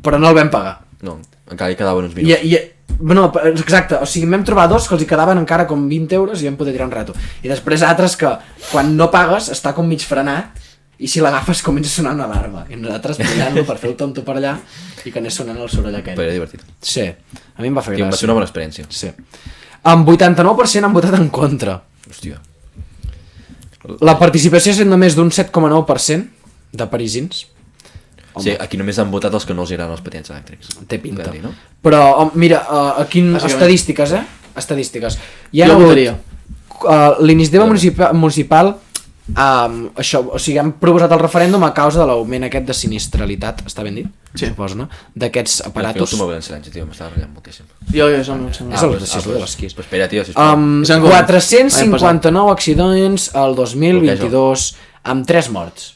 però no el vam pagar. No, encara hi quedaven uns minuts. No, exacte, o sigui, vam trobar dos que els hi quedaven encara com 20 euros i vam poder tirar un rato. I després altres que quan no pagues està com mig frenat i si l'agafes comença a sonar una alarma. I nosaltres mirant-lo per fer el tonto per allà i que anés sonant el soroll aquell. Però era divertit. Sí, a mi em va fer Tio, va ser gràcia. una bona experiència. Sí. Amb 89% han votat en contra. Hòstia. La participació és només d'un 7,9% de parisins. Sí, aquí només han votat els que no els agraden els patinets elèctrics. Té pinta. Podem dir, no? Però, mira, aquí Bàsicament. estadístiques, Estadístiques. Hi ha Jo hagut, votaria. L'iniciativa municipal, això, o sigui, han proposat el referèndum a causa de l'augment aquest de sinistralitat, està ben dit? Sí. Suposo, no? D'aquests Al aparatos. final tu m'ho silenci, tio, m'estava ratllant moltíssim. Jo és el meu sembla. És el decisió de l'esquís. Pues espera, tio, sisplau. És en Google. 459 accidents al 2022 amb 3 morts.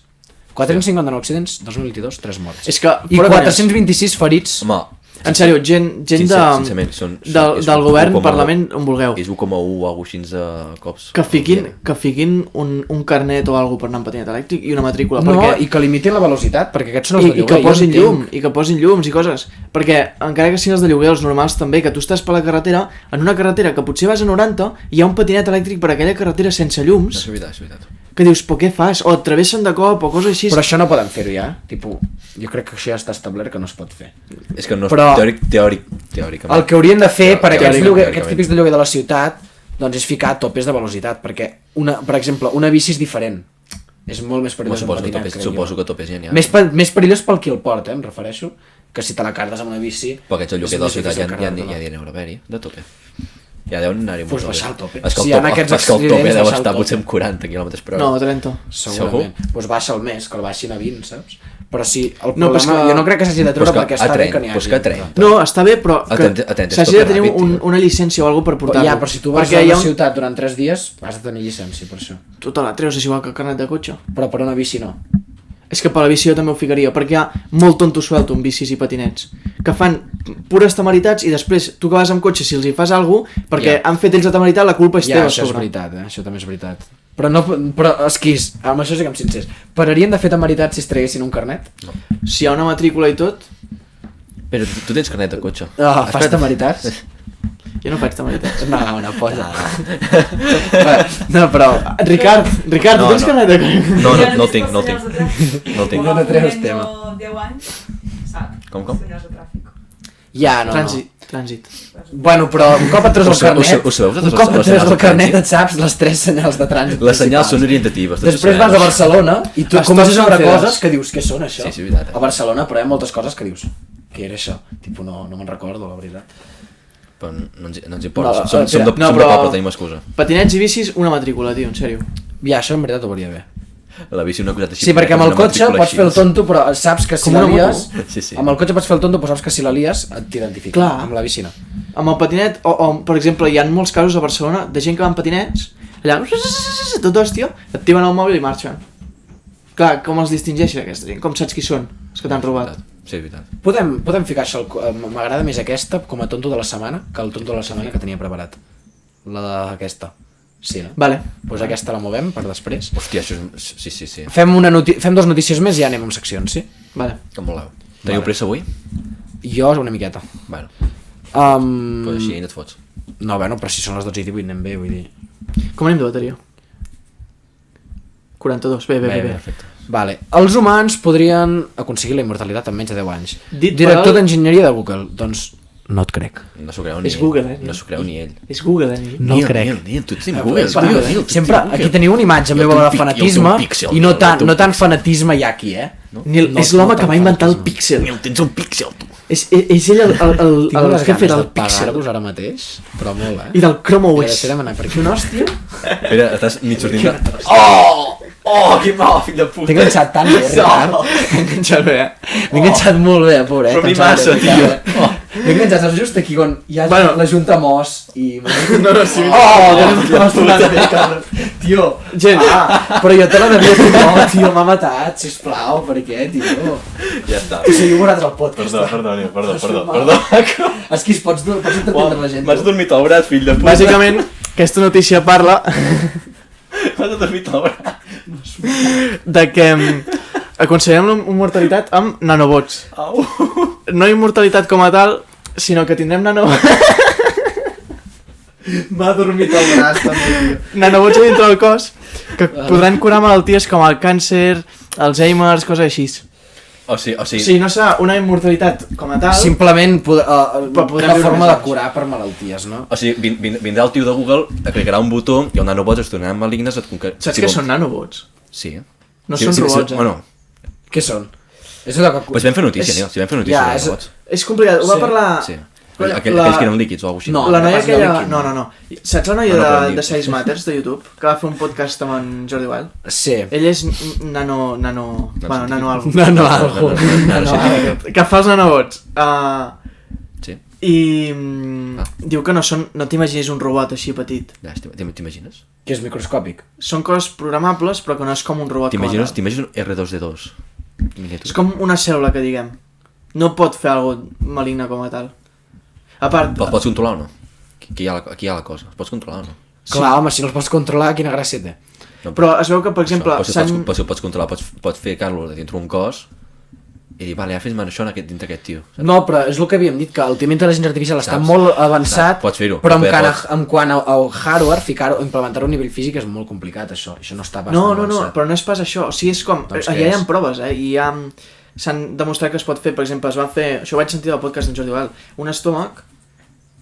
459 accidents, 2022, 3 morts. És que, I fora 426 ferits. Home, En sèrio, gent sincerament, és del govern, 1,1. Parlament, on vulgueu. És 1,1 o alguna cosa així de cops. Que fiquin un carnet o alguna per anar amb patinet elèctric i una matrícula. No, perquè... i que limitin la velocitat, perquè aquests són els de I lloguer. que posin jo entenc. llum, i que posin llums i coses. Perquè encara que siguin els de lloguer, els normals també, que tu estàs per la carretera, en una carretera que potser vas a 90, hi ha un patinet elèctric per aquella carretera sense llums, És veritat, és veritat. que dius, però què fas? O et travessen de cop o coses així. Però això no poden fer-ho ja. Tipo, jo crec que això ja està establert que no es pot fer. És que no és Però- teòricament. El que haurien de fer per aquests, Teòricament. aquests típics de lloguer de la ciutat doncs és ficar topes de velocitat, perquè, per exemple, una bici és diferent. És molt més perillós un patinet, crec Suposo jo. que topes ja n'hi ha. Més perillós pel qui el porta, em refereixo, que si te la cardes amb una bici... Però aquests al lloguer és de la més ciutat difícil ja carregar-te-la. n'hi haver-hi, de tope. Ja deuen anar-hi Pues baixar el tope. És que el Si hi ha tope, aquests és que el tope accidents, deu baixar el estar tope. potser amb 40 km per hora. No, 30. Segurament. Doncs pues baixa el més, que el baixin a 20, saps? Però sí, el No, problema, però és que- jo no crec que s'hagi de treure Però és que perquè a està bé 30, que n'hi hagi. però és que a 30. No, està bé, però A 30 és s'hagi de tot tenir ràpid, tio. una llicència o alguna per portar-lo. Ja, però si tu vas Perquè a hi una ha ciutat durant 3 dies, has de tenir llicència per això. Tu te la treus, és igual que el carnet de cotxe. Però per una bici no. És que per la bici jo també ho ficaria, perquè hi ha molt tonto suelto amb bicis i patinets, que fan pures temeritats i després tu que vas amb cotxe, si els hi fas alguna cosa, perquè Ja. han fet ells la temeritat, la culpa és Ja, teva a això és sobre. veritat, això també és veritat. Però esquís, amb això siguem sincers. Pararien de fer temeritat si es traguessin un carnet? Si hi ha una matrícula i tot, Però tu tens carnet de cotxe. Fas temeritats? jo no faig temeritats. No, posa. No, però... Ricard, tu tens carnet de cotxe? No el tinc. No el tinc. No treus tema. 10 anys, sap. Com? Senyors de tràfic. Ja, no. Trànsit. Bueno, però un cop et treus el carnet... Ho sabeu, un cop et treus el carnet et saps les 3 senyals de trànsit. Les senyals són orientatives. Després vas a Barcelona i tu comences a veure coses que dius, què són això? Sí, veritat. A Barcelona, però hi ha moltes coses que dius, què era això? Tipo, no me'n recordo, la veritat. Però no ens importa. No, Som de poble, tenim excusa. Patinets i bicis, una matrícula, tio, en sèrio. Ja, això en veritat ho hauria bé. La bici una coseta així. Sí, perquè amb el cotxe pots fer el tonto, però saps que si Com la una lies... Sí. Amb el cotxe pots fer el tonto, però saps que si la lies t'identifica. Clar. Amb la bici no. Amb el patinet, o per exemple, hi ha molts casos a Barcelona de gent que va amb patinets, allà, tot hòstia, activen el mòbil i marxen. Clar, com els distingeixes aquesta gent? Com saps qui són, els que t'han robat? Sí, veritat. Podem ficar això, m'agrada més aquesta com a tonto de la setmana que el tonto de la setmana que tenia preparat. La d'aquesta. Sí, no? Vale. Doncs aquesta la movem per després. Hòstia, això és... Sí. Fem 2 notícies més i ja anem amb seccions, sí? Vale. Com voleu. Teniu pressa avui? Jo una miqueta. Bueno, pues així no et fots. No, bueno, però si són les 12:18 anem bé, vull dir. Com anem de bateria? 42, bé. Perfecte. Vale. Els humans podrien aconseguir la immortalitat en menys de 10 anys. Dit Director per d'enginyeria de Google. Doncs no et crec. No s'ho creu ni És ell. Google, No s'ho creu ni ell. És Google, eh? No Nil, crec. Nil, tu ets Google. Tio, sempre aquí teniu una imatge meva de fanatisme i no tant fanatisme hi ha aquí, eh? Nil, és l'home que va inventar el píxel. Nil, tens un píxel, tu. És ell Tinc el unes jefe ganes del de píxel. pagar-vos ara mateix, però molt, eh? I del Chrome OS. Deixarem anar per aquí. Una hòstia. Espera, estàs mig sortint de... Oh, quin mal, fill de puta. T'he enganxat tant bé, Ricard. M'he enganxat bé, M'he enganxat molt bé, pobret. Però a mi massa, tio. M'he enganxat just aquí on hi ha Bueno. la Junta Mos i... No, sí. que m'has tornat bé, cabrón. Tio, Gent, però jo te la devia dir, no, tio, m'ha matat, sisplau, per què, tio? Ja està. Tio, seguiu vosaltres el podcast. Perdó. És que pots entretenir la gent. M'has dormit al braç, fill de puta. bàsicament, aquesta notícia parla M'has dormit al braç. de que aconseguirem la immortalitat amb nanobots. Au. No immortalitat com a tal, sinó que tindrem M'ha dormit el braç, també, tio. nanobots a dintre del cos que podran curar malalties com el càncer, Alzheimer's, coses així. O sigui, O sigui, no serà una immortalitat com a tal. Simplement podrem la viure forma més de anys. curar per malalties, no? o sigui, vindrà el tio de Google, clicarà un botó i el nanobots es tornaran malignes et conquer... Saps què són nanobots? Sí. No són robots, eh? Bueno, Què són? És allò que... pues vam fer notícia, Nil. Si vam fer notícia Ja, de és- nanobots. És complicat, ho va parlar... Sí. La- Aquells que eren líquids o alguna cosa així. No. La noia pas de aquella... líquid. No. Saps la noia No, però de dic. 6 Matters de YouTube? Que va fer un podcast amb en Jordi Wild? Sí. Ell és nano... Bueno, nano algo. No, algo. Que fa els nanobots. Sí. I diu que no són... No t'imaginis un robot així petit. Ja, t'imagines? Que és microscòpic. Són coses programables, però que no és com un robot com a tal. T'imagines un R2D2? És com una cèl·lula que diguem. No pot fer alguna maligne com a tal. A part... Pots controlar o no? Aquí hi ha la cosa. Els pots controlar o no? Clar, home, si no els pots controlar, quina gràcia té. No, Però es veu que, per exemple... Però si el pots controlar, pots ficar-lo dintre un cos i dir, vale, ja fes-me això dintre aquest tio. Saps? No, però és el que havíem dit, que el tema d'intel·ligència artificial està Saps? molt avançat, Pots fer-ho, però però en quant al hardware, implementar-ho a nivell físic és molt complicat, això. Això no està bastant No, avançat. però no és pas això. O sigui, és com... Doncs Allà què hi ha és? proves, i s'han demostrat que es pot fer, per exemple, es van fer... Això ho vaig sentir del podcast d'en Jordi Wild. Un estómac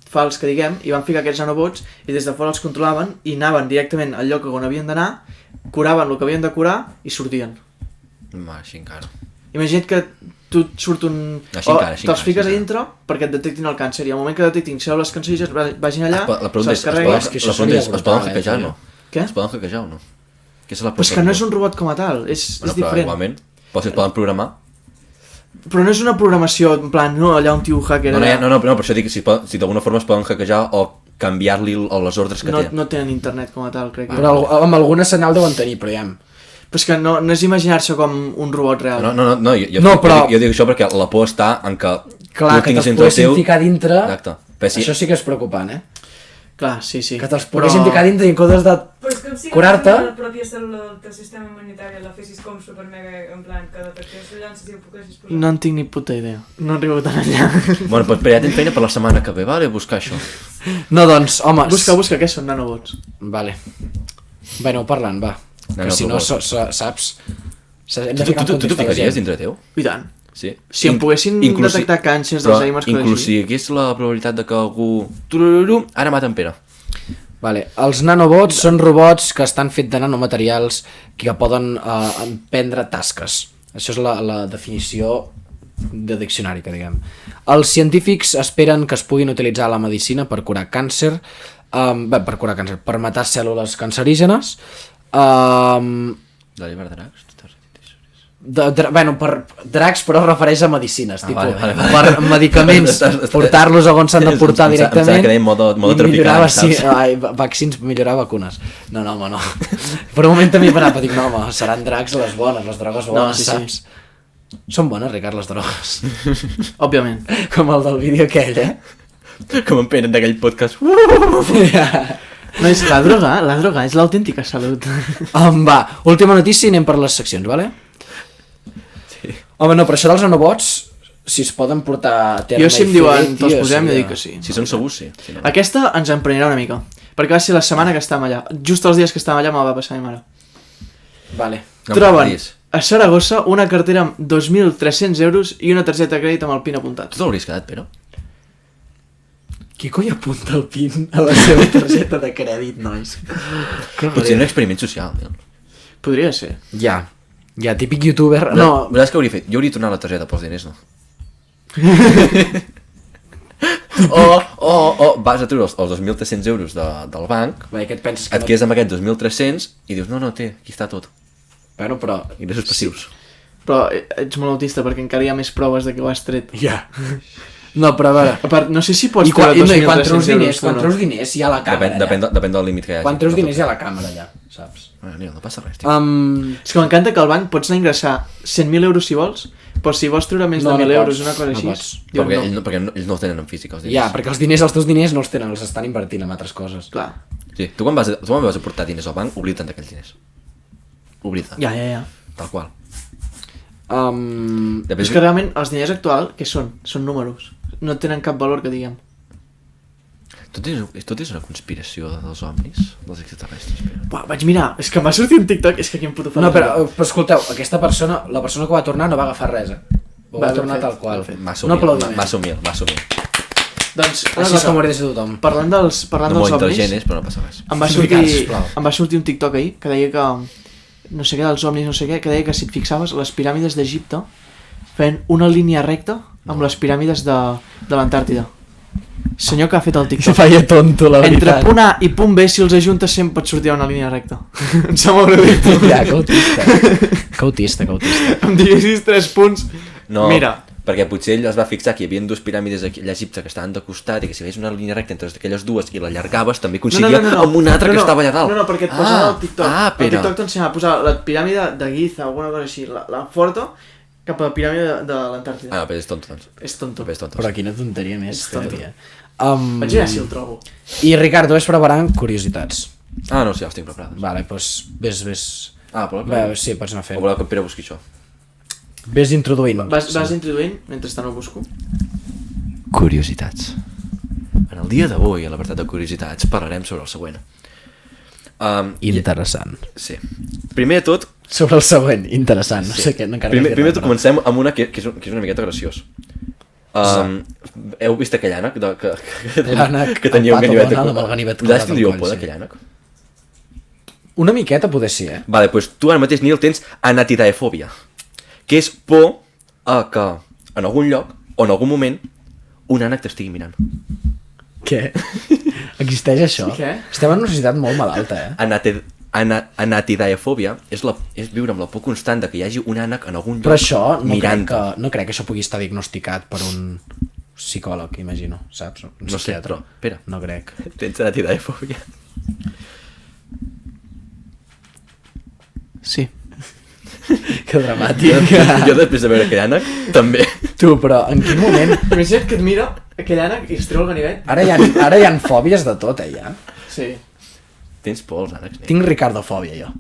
fals, que diguem, i van ficar aquests nanobots i des de fora els controlaven i anaven directament al lloc on havien d'anar, curaven el que havien de curar i sortien. Així encara. Imagina't que tu et surt un... Així encara, així te'ls encara, fiques així a dintre perquè et detectin el càncer i al moment que detectin cèl·lules cancerígenes vagin allà, La pregunta és, carreguen... que això seria es poden brutal, hackejar o no? Què? Es poden hackejar o no? Que és la Però és que no és un robot com a tal, és Bueno, però diferent. igualment, es poden programar. Però no és una programació, en plan, no, allà un tio hacker... No, per això dic que si d'alguna forma es poden hackejar o canviar-li les ordres que té. No tenen internet com a tal, crec. Però amb alguna senyal deuen tenir, però ja... Però és que no és imaginar-se com un robot real. No, jo dic això perquè la por està en que Clar, tu que tinguis te'ls entre el poguessin teu... ficar dintre, Exacte. Però això sí que és preocupant, eh? Clar, sí. Que te'ls poguessin ficar dintre i en comptes de Però és com si curar-te... la pròpia cèl·lula del teu sistema immunitari la fessis com super mega, en plan, que detectés llances i ho poguessis posar. No en tinc ni puta idea. No he arribat tan allà. Bueno, doncs però ja tens feina per la setmana que ve, vale? Buscar això. No, doncs, home... Busca, què són nanobots? Vale. Bé, aneu parlant, va. Que si no, saps... Hem de ficar en Tu context t'ho a la ficaries gent. dintre teu? I tant. Sí. Si em poguessin detectar càncers d'Alzheimer... Inclús si hi hagués la probabilitat de que algú... Turururu, ara mata en Pere. Vale. Els nanobots són robots que estan fets de nanomaterials que poden emprendre tasques. Això és la definició de diccionari, que diguem. Els científics esperen que es puguin utilitzar a la medicina per curar càncer, per matar cèl·lules cancerígenes, De l'Iber Dracs? per dracs, però es refereix a medicines, vale. per medicaments, portar-los on s'han de portar directament. Em sembla que deia modo traficant, saps? Vaccins, millorar vacunes. No, home, no. Per un moment també parava, dic, no, home, seran dracs les bones, les drogues bones, saps? Són bones, Ricard, les drogues. Òbviament. Com el del vídeo aquell, Com en Pere d'aquell podcast. No, és la droga és l'autèntica salut. Va, última notícia i anem per les seccions, vale? Sí. Home, no, però això dels nanobots, si es poden portar a terme... Jo si em diuen, te'ls posem, jo dic que sí. Si són segurs, sí. Si no... Aquesta ens emprenyarà una mica, perquè va ser la setmana que estàvem allà. Just els dies que estàvem allà me va passar a mi mare. Vale. Troben a Saragossa una cartera amb 2.300 euros i una targeta de crèdit amb el PIN apuntat. Tu t'hauries quedat, Pere? Qui cony apunta el PIN a la seva targeta de crèdit, nois? Potser un experiment social. Podria ser. Ja, típic youtuber... No, saps què hauria fet? Jo hauria tornat la targeta pels diners, no? Vas a treure els 2.300 euros del banc, Bé, què et penses que et quedes amb aquests 2.300 i dius, no, aquí està tot. Bueno, però... Ingressos passius. Però ets molt autista perquè encara hi ha més proves de que ho has tret. Ja. No, però a veure... A part, no sé si pots quan treure treus 2.300 euros. quan treus diners hi ha la càmera Depèn del límit que hi hagi. Quan treus diners hi ha la càmera allà, saps? No passa res, tio. És que m'encanta que al banc pots anar a ingressar 100.000 euros si vols, però si vols treure més de 1.000 euros, una cosa així... Perquè ells no els tenen en físic, els diners. Ja, perquè els teus diners no els tenen, els estan invertint en altres coses. Clar. Sí, tu quan vas a portar diners al banc, oblida't d'aquells diners. Oblida't. Ja. Tal qual. És que realment els diners actuals, què són? Són números. No tenen cap valor que diguem. Tot és una conspiració dels ovnis, dels extraterrestres. Buah, vaig mirar, és que m'ha sortit un TikTok, és que aquí em puto fa... No, però escolteu, la persona que va tornar no va agafar res, Ho va tornar tal qual. Massa humil. Doncs, així és com ho hauria de ser tothom. Parlant dels molt ovnis, intel·ligent és, però no passa res. em va sortir un TikTok ahir que deia que, no sé què, dels ovnis, no sé què, que deia que si et fixaves, les piràmides d'Egipte feien una línia recta amb les piràmides de l'Antàrtida. Senyor que ha fet el TikTok. Se feia tonto, la veritat. Entre punt A i punt B, si els ajuntes sempre pot sortir una línia recta. Em sembla molt bé. Ja, que autista. Em diguessis 3 punts. No, mira. Perquè potser ell es va fixar que hi havia dues piràmides aquí a Egipte que estaven de costat i que si veies una línia recta entre aquelles dues i l'allargaves també coincidia amb una altra que estava allà dalt. No, perquè et posava el TikTok. Pere. El TikTok t'ensenyava a posar la piràmide de Giza o alguna cosa així, la foto, cap a la piràmide de l'Antàrtida. Però és tonto, doncs. És tonto. Però quina tonteria més. Vaig mirar si el trobo. I Ricardo, ves preparant curiositats. No, sí, els tinc preparades. Vale, doncs ves... Però... Sí, pots anar fent. O voleu que en Pere busqui això? Ves introduint. Vas introduint, mentrestant ho busco. Curiositats. En el dia d'avui, a l'apartat de curiositats, parlarem sobre el següent. Interessant. Sí. Primer de tot... Sobre el següent, interessant. No sé què, primer de tot comencem amb una que és una miqueta graciós. Heu vist aquell ànec que tenia un ganivet de... Us tindríeu por d'aquell ànec? Una miqueta poder ser, Vale, doncs tu ara mateix, Nil, tens anatidaefòbia, que és por a que en algun lloc o en algun moment un ànec t'estigui mirant. Què? Existeix això? Sí, què? Estem en una societat molt malalta, Anatidaefòbia és viure amb la por constant de que hi hagi un ànec en algun lloc però això no crec que això pugui estar diagnosticat per un psicòleg, imagino, saps? Un psiquiatre. No sé, però, Pere, no crec. Tens anatidaefòbia? Sí. Que dramàtic. Jo després de veure aquell ànec, també. Tu, però en quin moment... Imagina't que et mira aquell ànec i es treu el ganivet. Ara hi ha fòbies de tot, ja. Sí. Tens por als ànecs, Tinc ricardofòbia, jo.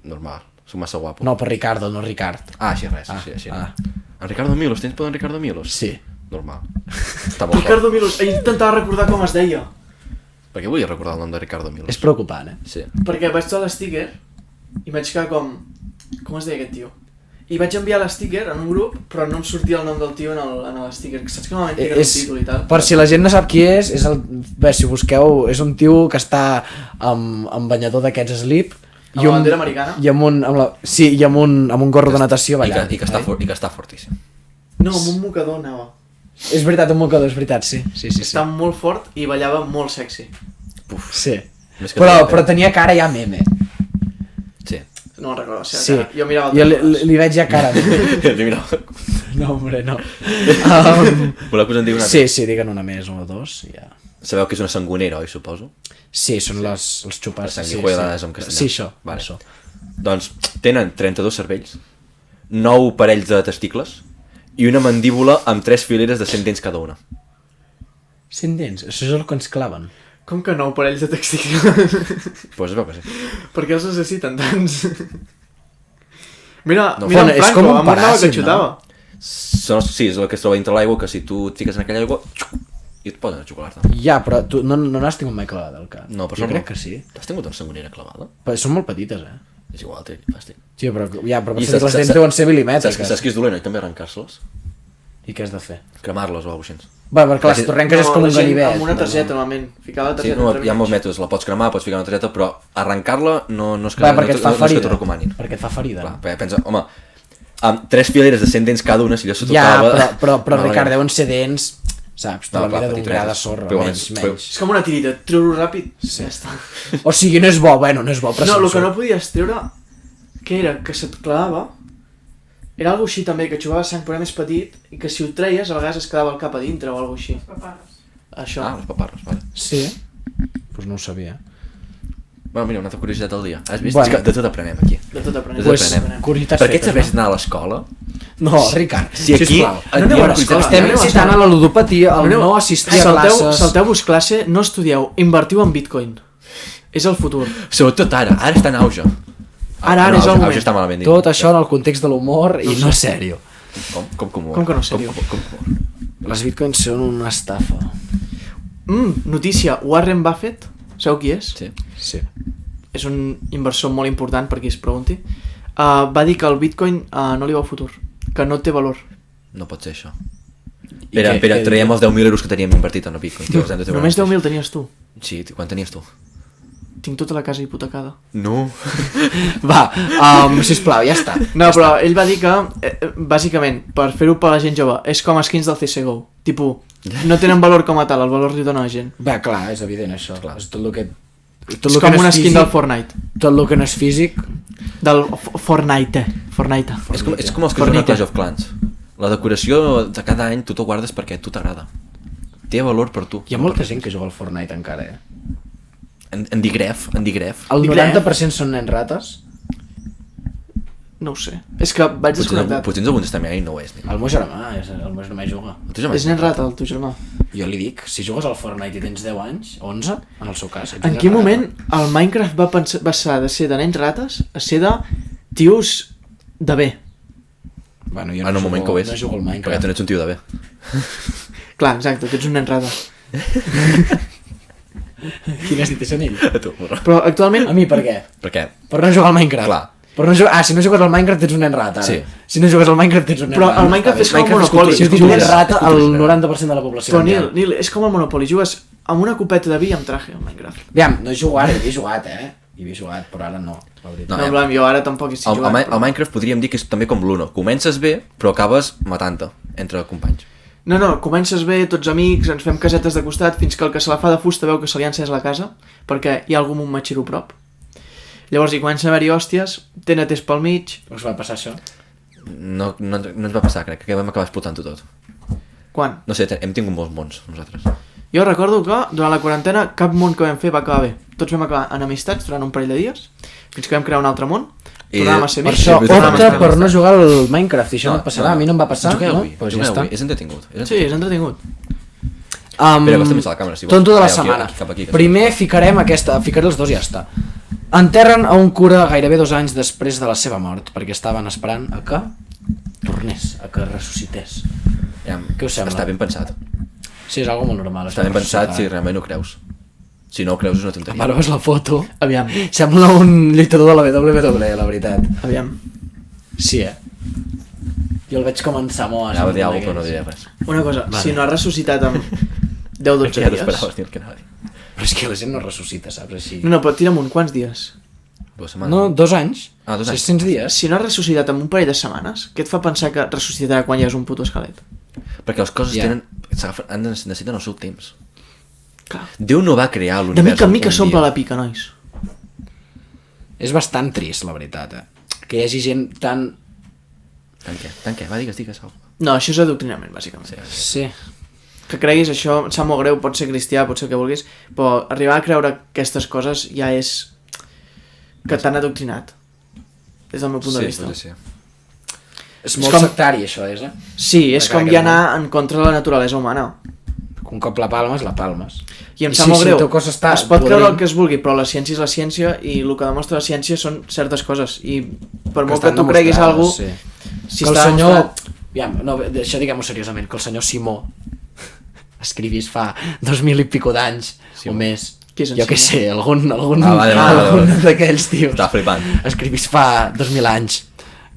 Normal, soc massa guapo. No, per Ricardo, no Ricard. Així res, així. En Ricardo Milos, tens por d'en Ricardo Milos? Sí. Normal. Està molt fort. Ricardo Milos, intentava recordar com es deia. Per què volia recordar el nom de Ricardo Milos? És preocupant, Sí. Perquè vaig trobar l'sticker i vaig quedar com... Com es deia aquest tio? I vaig enviar l'sticker en un grup, però no em sortia el nom del tio en l'sticker. Saps que normalment fiquen un títol i tal? Per si la gent no sap qui és el... Bé, si busqueu, és un tio que està amb banyador d'aquests slip Amb la bandera americana? I amb un gorro de natació ballant. I que està fortíssim. No, amb un mocador anava. És veritat, un mocador, és veritat, sí. Està molt fort i ballava molt sexy. Sí. Més que Però tenia cara ja meme. Sí. No me'n recordo, o sigui, Sí. jo mirava Jo el li veig ja cara. Mira. No, hombre, no. Voleu que us en digui una Sí, digue'n una més o dos. Ja. Sabeu que és una sangonera, oi, suposo? Sí, són els xupars. La sanguijuelas en castellà. Sí, això. Vale. Això. Doncs tenen 32 cervells, 9 parells de testicles i una mandíbula amb 3 fileres de 100 dents cada una. 100 dents, això és el que ens claven. Com que 9 parells de textil? Pues es veu que sí. Per què els necessiten tants? Mira, No, mira fona, en és Franco, com un amb un nova que paràsit, xutava. Sí, és el que es troba dintre l'aigua, que si tu et fiques en aquella aigua i et poden xocolar-te. Ja, però tu no n'has tingut mai clavada al cap. No, però jo això crec no. que sí. T'has tingut una sangonera clavada? Però són molt petites, És igual, té fàstic. Sí, però I per les dents deuen ser mil·limètriques. Saps que és dolent, oi? També arrencar-se-les? I què has de fer? Cremar-les o alguna cosa així. Va, perquè les torrenques és com la un gent ganivet. Amb una targeta, normalment. Ficava la Sí, targeta no, entre hi ha molts mig. mètodes, la pots cremar, pots ficar una targeta, però arrencar-la no és que, Va, perquè et fa no és que ferida. t'ho recomanin. Perquè et fa ferida. Clar, perquè pensa, home, amb 3 fileres de 100 dents cada una, si allò se Ja, tocava... però No, Ricard, no. deuen ser dents, saps? De No, la clar, mida d'un petites, gra de sorra, però menys. És com una tirita, treu-ho ràpid, Sí. ja està. O sigui, no és bo, bueno, no és bo, però No, el se'n que no surt. podies treure, què era? Que se't clavava, era algo així també, que xugava sang però era més petit, i que si ho treies a vegades es quedava el cap a dintre o algo així. Paparres. Això. Ah, les paparres, vale. Sí? Doncs no ho sabia. Bueno, mira, una altra curiositat del dia. Has vist? Bueno. És que de tot aprenem aquí. De tot aprenem. De tot aprenem. Curiositats Per què et fetes, serveix anar a l'escola? No, Ricard, Si aquí sisplau. et No aneu diuen a l'escola, curiositats- Estem aneu a incitant a la ludopatia, al Aneu- no assistir a classes. Salteu-vos classe, no estudieu, invertiu en Bitcoin. És el futur. Sobretot ara està en auge. Ara En és el auge moment. està malament dit. Tot això en el context de l'humor i no sèrio. Com humor? Com que no sèrio? Com humor? Les bitcoins són una estafa. Notícia, Warren Buffett, sabeu qui és? Sí. Sí. És un inversor molt important per qui es pregunti. Va dir que el Bitcoin no li veu futur, que no té valor. No pot ser això. I Espera, què traiem els 10.000 euros que teníem invertit en el Bitcoin. Tio, els hem de treure Només ara mateix. 10.000 tenies tu. Sí, quan tenies tu? Tinc tota la casa hipotecada. No. Va, sisplau, ja està. No, però ell va dir que, bàsicament, per fer-ho per la gent jove, és com skins del CSGO. Tipo, no tenen valor com a tal, el valor li dona a la gent. Va, clar, és evident això. Clar. És tot el que... És com una skin del Fortnite. Tot el que no és físic... Del Fortnite. Fortnite. És com els que juguen a Clash of Clans. La decoració de cada any tu t'ho guardes perquè a tu t'agrada. Té valor per tu. Hi ha molta gent que juga al Fortnite encara, En digref. El Digref? 90% són nens rates. No ho sé. És que vaig desconnectat. Potser ens algun testament no ho és. El meu germà, el meu germà juga. És nen rata, el teu germà. Jo li dic, si jugues al Fortnite i tens 10 anys, 11, en el seu cas... ets En nen quin rata. moment el Minecraft va passar de ser de nens rates a ser de tios de bé? Bueno, jo En un moment que ho és. No jugo al Perquè Minecraft. tu no ets un tio de bé. Clar, exacte, tu ets un nen rata. Quin has dit això en ell? A tu, burro. Però actualment... A mi per què? Per què? Per no jugar al Minecraft. Clar. Per no jugar... si no jugues al Minecraft ets un nen rata. Sí. Si no jugues al Minecraft ets un nen Però rata. el Minecraft és com Minecraft Monopoly. Si ets un nen rata, el cultura 90% de la població. Però mundial. Nil, és com el Monopoly, jugues amb una copeta de vi i amb traje al Minecraft. Aviam, no he jugat, hi he jugat, Hi he jugat, però ara no, la veritat. No, en plan, jo ara tampoc estic jugant. El Minecraft podríem dir que és també com l'Uno. Comences bé, però acabes matant-te entre companys. No, comences bé, tots amics, ens fem casetes de costat, fins que el que se la fa de fusta veu que se li ha encès la casa, perquè hi ha algú amb un matxero a prop. Llavors hi comença a haver-hi hòsties, TNTs pel mig... Us va passar això? No ens va passar, crec que vam acabar explotant-ho tot. Quan? No sé, hem tingut molts mons, nosaltres. Jo recordo que durant la quarantena cap món que vam fer va acabar bé. Tots vam acabar en amistats durant un parell de dies, fins que vam crear un altre món, tornàvem a ser Per amics. això, Sí, opta sí, per no jugar al Minecraft, i això no et passarà, a mi no em va passar, no? Jugueu-hi, Pues ja està. és entretingut. Sí, és entretingut. Espera, acosta més a la càmera, si vols. Tonto de la Aquí, setmana. aquí, cap aquí, que Primer ficaré els dos i ja està. Enterren a un cura gairebé 2 anys després de la seva mort, perquè estaven esperant a que tornés, a que ressuscités. Què us sembla? Està ben pensat. Sí, és algo molt normal. Està ben pensat si realment ho creus. Si no ho creus és una tonteria. Ara veus la foto, Aviam, sembla un lluitador de la WWE, la veritat. aviam. Sí, Jo el veig com en Samoa. Anava a dir alguna cosa, però no diré res. Una cosa, Vale. si no has ressuscitat amb 10-12 Ja dies... t'esperaves dir el que anava a dir. Però és que la gent no ressuscita, saps? Així. No, però tira amunt, quants dies? 2 setmanes. No, 2 anys. Ah, 2 anys. 600 dies. Si no has ressuscitat en un parell de setmanes, què et fa pensar que ressuscitarà quan hi has un puto esquelet? Perquè les coses Ja. necessiten el seu temps. Clar. Déu no va crear De l'univers mica en mica un s'omple dia. la pica, nois. És bastant trist, la veritat, que hi hagi gent tan... Tant què? Va, digues alguna cosa. No, això és adoctrinament, bàsicament. Sí. Que creguis això, em sap molt greu, pot ser cristià, pot ser el que vulguis, però arribar a creure aquestes coses ja és que t'han adoctrinat, des del meu punt de vista. Sí. És molt com- sectari, això, Sí, és Encara com que ja no. anar en contra de la naturalesa humana. Un cop la palmes, la palmes. I em I sap si- molt si greu. el teu cos està Es pot podrint- creure el que es vulgui, però la ciència és la ciència i el que demostra la ciència són certes coses. I per molt que estan tu creguis demostrades, alguna cosa, sí. si Que el està senyor... demostrat... Aviam, no, això diguem-ho seriosament, que el senyor Simó escrivís fa 2000 i pico d'anys o més. Qui és en Jo què Simó? sé, algun vale. d'aquells tios. Està flipant. Escrivís fa 2000 anys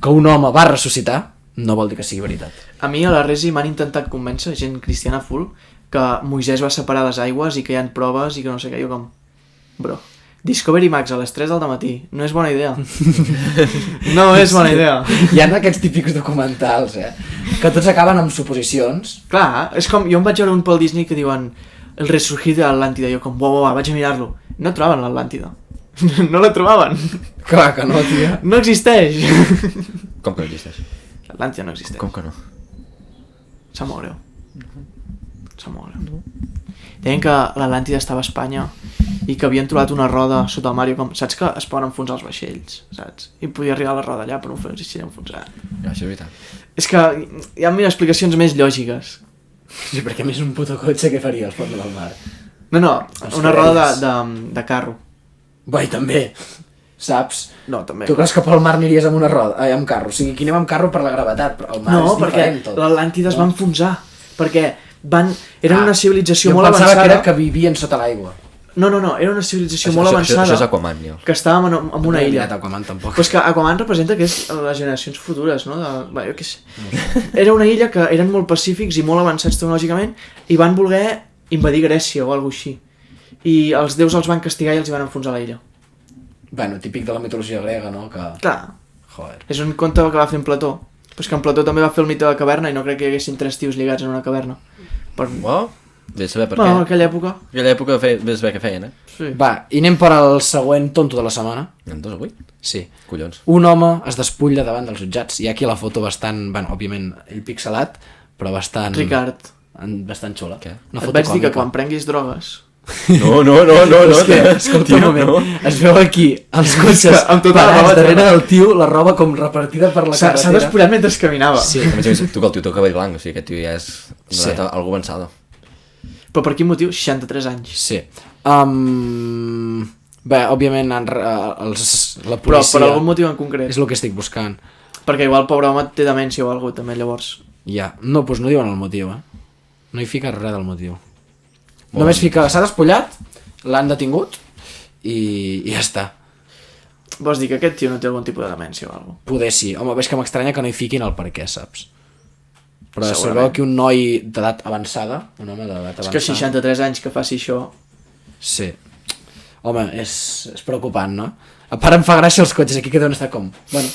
que un home va ressuscitar, no vol dir que sigui veritat. A mi a la Resi m'han intentat convèncer, gent cristiana full, que Moisès va separar les aigües i que hi ha proves i que no sé què. Jo com... Bro, Discovery Max a les 3 del matí. No és bona idea. No és bona idea. Hi ha aquests típics documentals, que tots acaben amb suposicions. Clar, és com... Jo em vaig veure un pel Disney que diuen el resurgir de l'Atlàntida. Jo com, uau, vaig a mirar-lo. No troben l'Atlàntida. No la trobaven. Clar que no, tio. No existeix. Com que no existeix? L'Atlàntida no existeix. Com que no? Sap molt greu. Sap molt greu. Deien que l'Atlàntida estava a Espanya i que havien trobat una roda sota el mar. Com... Saps que es poden enfonsar els vaixells, saps? I podia arribar la roda allà, però no existia enfonsar. Ja, això és veritat. És que hi ha mil explicacions més lògiques. Sí, perquè a més un puto cotxe què faria al fons del mar? No, Els una roda ferris. de carro. Vai, també. Saps? No, també. Tu creus que pel mar aniries amb una roda, amb carro? O sigui, aquí anem amb carro per la gravetat, però el mar No, és perquè diferent tot. l'Atlàntida es va enfonsar. Perquè eren una civilització jo molt pensava avançada. que era que vivien sota l'aigua. No, era una civilització molt avançada. Això és Aquaman, Nil. Que estàvem en una illa. Aquaman tampoc. Però és que Aquaman representa que és les generacions futures, no? Jo què sé. Era una illa que eren molt pacífics i molt avançats tecnològicament i van voler invadir Grècia o alguna cosa així. I els déus els van castigar i els hi van enfonsar la illa. Bueno, típic de la mitologia grega, no? Que... Clar, Joder. és un conte que va fer en Plató. Però és que en Plató també va fer el mite de la caverna i no crec que hi haguessin 3 tios lligats en una caverna. Per... Wow. Bé saber per Bueno, en què. aquella època... En aquella època bé saber què feien, Sí. Va, i anem per al següent tonto de la setmana. En 2 avui? Sí. Collons. Un home es despulla davant dels jutjats. Hi ha aquí la foto bastant, bueno, òbviament, ell pixelat, però bastant... Ricard, Bastant xula. Què? Una et foto vaig dir que còmica. quan prenguis drogues... No. És que, escolta un moment, es veu aquí els cotxes amb tota la parats roba darrere tela. del tio, la roba com repartida per la S'ha carretera. despullat mentre caminava. Sí. A més, tu que el tio té el cabell blanc, o sigui, aquest tio ja és Sí. algú avançada. Però per quin motiu? 63 anys. Sí. Bé, òbviament la Però policia... per algun motiu en concret. És el que estic buscant. Perquè igual el pobre home té demència o alguna cosa també llavors. Ja. No, doncs no diuen el motiu, No hi fica res del motiu. Només fica, s'ha despullat, l'han detingut i ja està. Vols dir que aquest tio no té algun tipus de demència o alguna cosa? Poder sí. Home, és que m'estranya que no hi fiquin el per què, saps? Però Segurament. sabeu que un noi d'edat avançada, un home d'edat És avançada... que 63 anys que faci això... Sí. Home, és preocupant, no? A part em fa gràcia els cotxes aquí que deuen estar com... Bueno,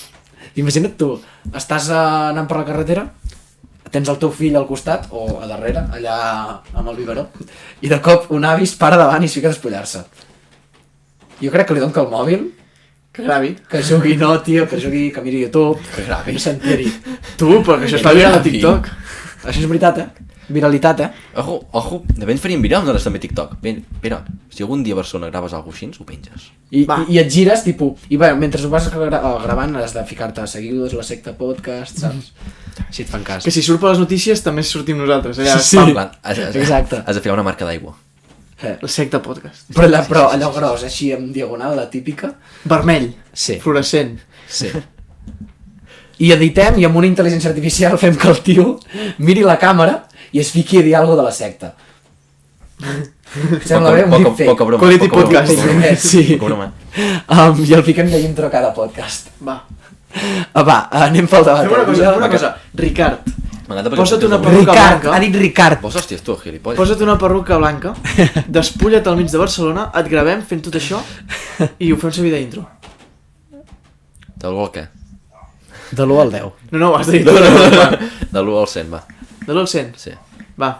imagina't tu, estàs anant per la carretera, tens el teu fill al costat o a darrere, allà amb el biberó, i de cop un avi es para davant i es fica a despullar-se. Jo crec que li dono que el mòbil, Que gravi. que jugui no, tio, que jugui, que miri YouTube, Que gravi. que no s'enteri. Tu, però que això es fa viral a TikTok. Això és veritat, Viralitat, Ojo, de ben faríem viral nosaltres també TikTok. Ben, Pere, si algun dia a Barcelona graves alguna cosa així, ho penges. I et gires, tipus, i bé, mentre ho vas gravant has de ficar-te a seguidors, la secta podcast, saps? Així et fan cas. Que si surt per les notícies també sortim nosaltres. Allà, Sí. pam, Exacte. Has de ficar una marca d'aigua. la secta podcast. Però allò gros, així en diagonal, la típica. Vermell, Sí. fluorescent. Sí. I editem i amb una intel·ligència artificial fem que el tio miri la càmera i es fiqui a dir alguna de la secta. Sembla bé un deepfake. Poca broma. Quality poca broma, podcast. poca broma. Sí. Poca broma. I el fiquem de intro a cada podcast. Va. Va, anem pel debat. Fem una cosa. Ricard, M'encanta perquè Posa't una sempre- perruca Ricard, blanca. ha dit Ricard. Vos, hòsties, tu, gilipolles. Posa't una perruca blanca, despulla't al mig de Barcelona, et gravem fent tot això i ho fem servir d'intro. Del gol què? De l'1 al 10. No, ho has de dir tu. De l'1 al 100, va. De l'1 al 100. Sí. Va.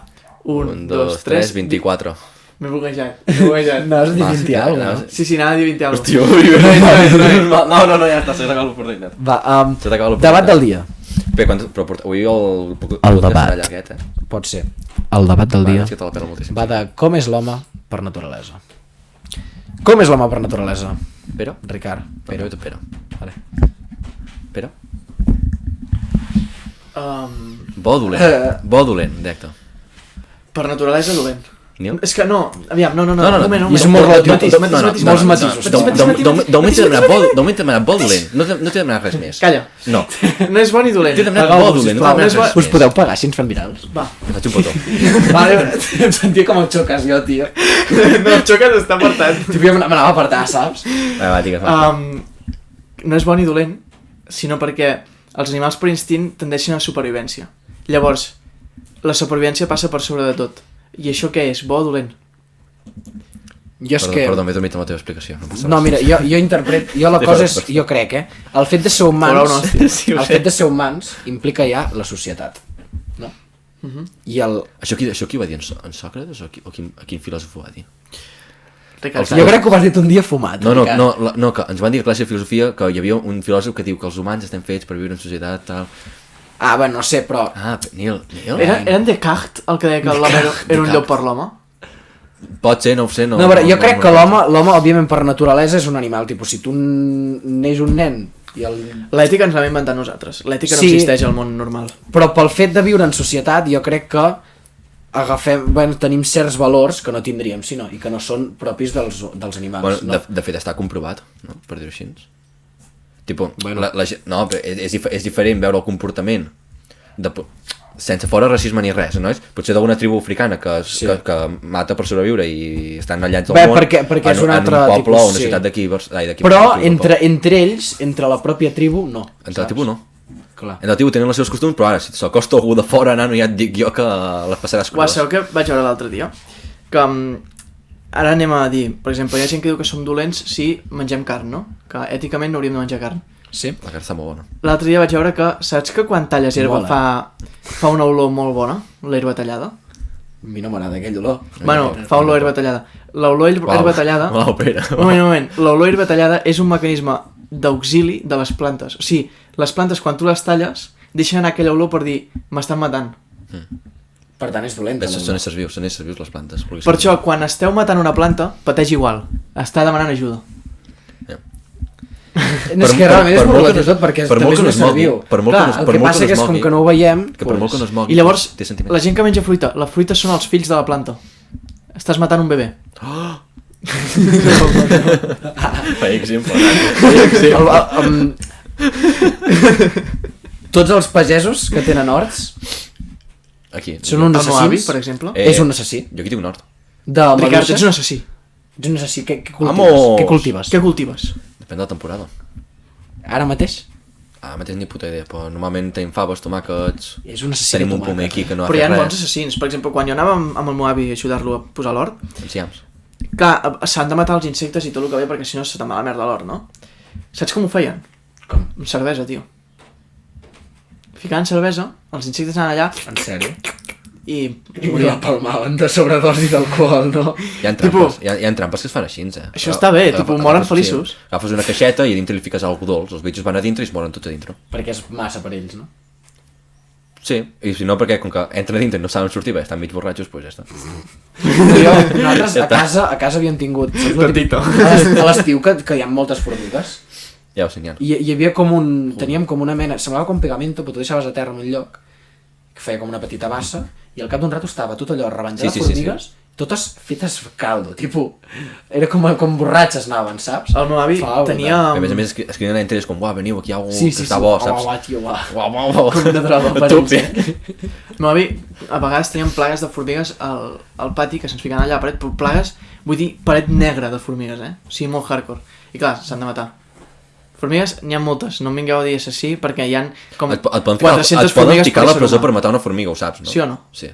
1, 2, 3, 3, 24. M'he buguejat. M'he buguejat. No, has de dir 20 Va, alguna no, cosa. Sí, anava a dir 20 alguna. Hòstia, no, ja està, s'ha acabat l'oportunitat. Va, S'ha acabat l'oportunitat. debat del dia. Bé, però avui el El debat. serà llarguet, Pot ser. El debat del dia És que te la pela moltíssim. va de com és l'home per naturalesa. Com és l'home per naturalesa? Però? Ricard. Però, però. Vale. Però? Um, Bo dolent. Bo dolent, directe. per naturalesa dolent. Nil? És que no, aviam, no, I és un molt relatiu. Molts matisos. D'augment t'he demanat bo dolent. No t'he demanat res més. Calla. No. No és bon ni dolent. T'he demanat Pagau-vos, bo dolent. sisplau. No No és bo... Us podeu pagar si ens fan virals? Va. Em faig un petó. Vale, em sentia com el xoques jo, tio. No, el xoques està apartat. Tio, ja m'anava a apartar, saps? Va, digues. No és bon ni dolent, sinó perquè els animals per instint tendeixen a la supervivència. Llavors, la supervivència passa per sobre de tot. I això què és? Bo o dolent? Jo és que... Perdó, m'he dormit amb la teva explicació. No, mira, jo interpreto... Jo la cosa és... Jo crec, el fet de ser Fora una humans... hòstia, sí, ho El sé. fet de ser humans implica ja la societat. No? I el... Això qui va dir? En Sòcrates? O quin filòsof ho va dir? Ricard, Jo crec que ho has dit un dia fumat. Ricard. No, que ens van dir a classe de filosofia que hi havia un filòsof que diu que els humans estem fets per viure en societat, tal... Ah, bueno, no sé, però... Ah, Nil? Era en Descartes el que deia que l'home era un llop per l'home? Pot ser, no ho sé, no... No, però jo crec que l'home, òbviament, per naturalesa és un animal. Tipus, si tu neix un nen i el... L'ètica ens l'hem inventat nosaltres. L'ètica no Sí. existeix al món normal. Però pel fet de viure en societat, jo crec que tenim certs valors que no tindríem, sinó, i que no són propis dels animals. Bueno, no? de fet està comprovat, no? Per dir-ho així. Tipo, Bueno. no, però és diferent veure el comportament sense fora racisme ni res, no és? Potser d'alguna tribu africana que mata per sobreviure i estan allats del Bé, món perquè és un altre en un poble tipus, o una sí. ciutat d'aquí Però entre ells, entre la pròpia tribu, no. entre la tribu no. Clar. Entre la tribu tenen els seus costums, però ara si s'acosta algú de fora, nano, ja et dic jo que les passaràs Uau, crues. sabeu què vaig veure l'altre dia? Que ara anem a dir, per exemple, hi ha gent que diu que som dolents si mengem carn, no? Que èticament no hauríem de menjar carn. Sí? La carn està molt bona. L'altre dia vaig veure que, saps que quan talles herba Mola. fa una olor molt bona, l'herba tallada? A mi no m'agrada aquell olor. Bueno, fa olor herba tallada. L'olor herba tallada... Uau, Pere. Un moment. L'olor herba tallada és un mecanisme d'auxili de les plantes. O sigui, les plantes quan tu les talles deixen anar aquella olor per dir m'estan matant. Per tant, és dolenta. Són éssers vius les plantes. Per això, quan esteu matant una planta, pateix igual. Està demanant ajuda. No, és que realment és molt relatiu tot, perquè també és un ésser viu. Per molt Clar, que no es El que passa que és com que no ho veiem... Que per molt que no es mogui, I llavors, té sentiments. la gent que menja fruita, la fruita són els fills de la planta. Estàs matant un bebè. Per exemple. Tots els pagesos que tenen horts Aquí. són uns El meu avi, assassins. per exemple. És un assassí. Jo aquí dic nord. De Ricard, maduixes. ets un assassí. Ets un assassí. Què cultives? Vamos! Què cultives? Què cultives? Depèn de la temporada. Ara mateix? Ara mateix ni puta idea, però normalment tenim faves, tomàquets... És un assassí Tenim de un pomer tomàquet. aquí que no ha Però hi ha fet bons res. assassins. Per exemple, quan jo anava amb el meu avi a ajudar-lo a posar l'hort, Enciams. clar, s'han de matar els insectes i tot el que ve perquè si no se te'n va la merda l'hort, no? Saps com ho feien? Com? Amb cervesa, tio. Ficaven cervesa, els insectes anaven allà En sèrio? i I la morien. palmaven de sobredosi d'alcohol, no? Hi ha trampes, hi ha trampes que es fan així, Això està bé, tipus, moren feliços. Agafes una caixeta i a dintre li fiques algú dolç, els bitxos van a dintre i es moren tots a dintre. Perquè és massa per ells, no? Sí, Sí, i si no, perquè com que entren a dintre i no saben sortir, estan mig borratxos, doncs ja està. Nosaltres a casa havíem tingut... saps lo típic? A l'estiu que hi ha moltes formigues. Ja ho senyalo. I hi havia com un... Teníem com una mena... Semblava com pegamento, però tu deixaves a terra en un lloc que feia com una petita bassa i al cap d'un rato estava tot allò rebentat de formigues, totes fetes caldo, tipus... Era com borratxes anaven, saps? El meu avi tenia... A més, es criden entre ells com, uah, veniu, aquí hi ha algú que està bo, saps? Uah, tio, uah. Uah. Com una droga per ells. El meu avi, a vegades teníem plagues de formigues al pati que se'ns ficaven allà a paret, però plagues, vull dir, paret negra de formigues, O sigui, molt hardcore. I clar, s'han de matar. Formigues n'hi ha moltes, no em vingueu a dir assassí perquè hi ha com 400 formigues picar a la presó per matar una formiga, ho saps, no? Sí o no? Sí.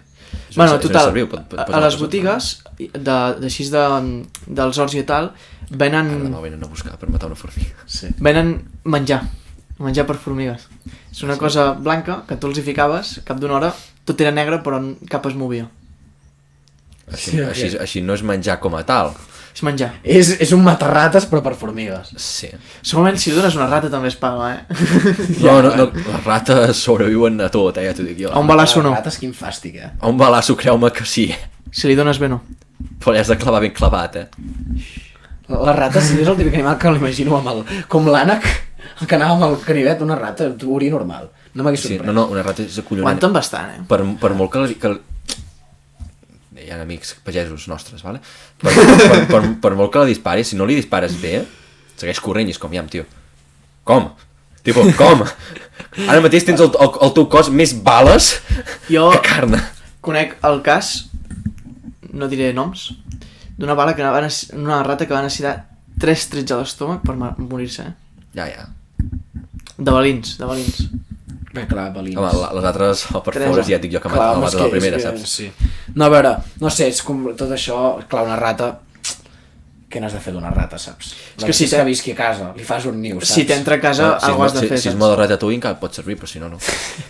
Bueno, total, a les botigues d'així dels horts i tal venen... Ara no venen a buscar per matar una formiga. Sí. Venen menjar per formigues. És una cosa blanca que tu els hi ficaves, cap d'una hora, tot era negre però cap es movia. Així no és menjar com a tal. És menjar. És un matarrates però per formigues. Sí. Segurament si dones una rata també es paga, No, les rates sobreviuen a tot, ja t'ho dic jo. A un balasso no. Les rates quin fàstic, A un balasso creu-me que sí. Si li dones bé no. Però l'has de clavar ben clavat, Les rates, si és el típic animal que l'imagino com l'ànec, el que anava amb el canivet, una rata, ori normal. No m'hagués sorprès. No, una rata és acollonant. Aguanten bastant, Per molt que hi ha amics pagesos nostres, vale? Per molt que la disparis, si no li dispares bé, segueix corrent i és com, tio. Com? Tipo, com? Ara mateix tens el teu cos més bales que carn. Conec el cas, no diré noms, d'una bala que una rata que va necessitar 3 trets a l'estómac per morir-se, Ja. De balins. Bé, clar, balins. Home, les altres, per fora, ja et dic jo que maten la primera, saps? Sí. No, a veure, no sé, és com tot això, clar, una rata... Què n'has de fer d'una rata, saps? És que si que visqui a casa, li fas un niu, saps? Si t'entra a casa, algú has de fer, Si és moda ratatouille encara pot servir, però si no, no.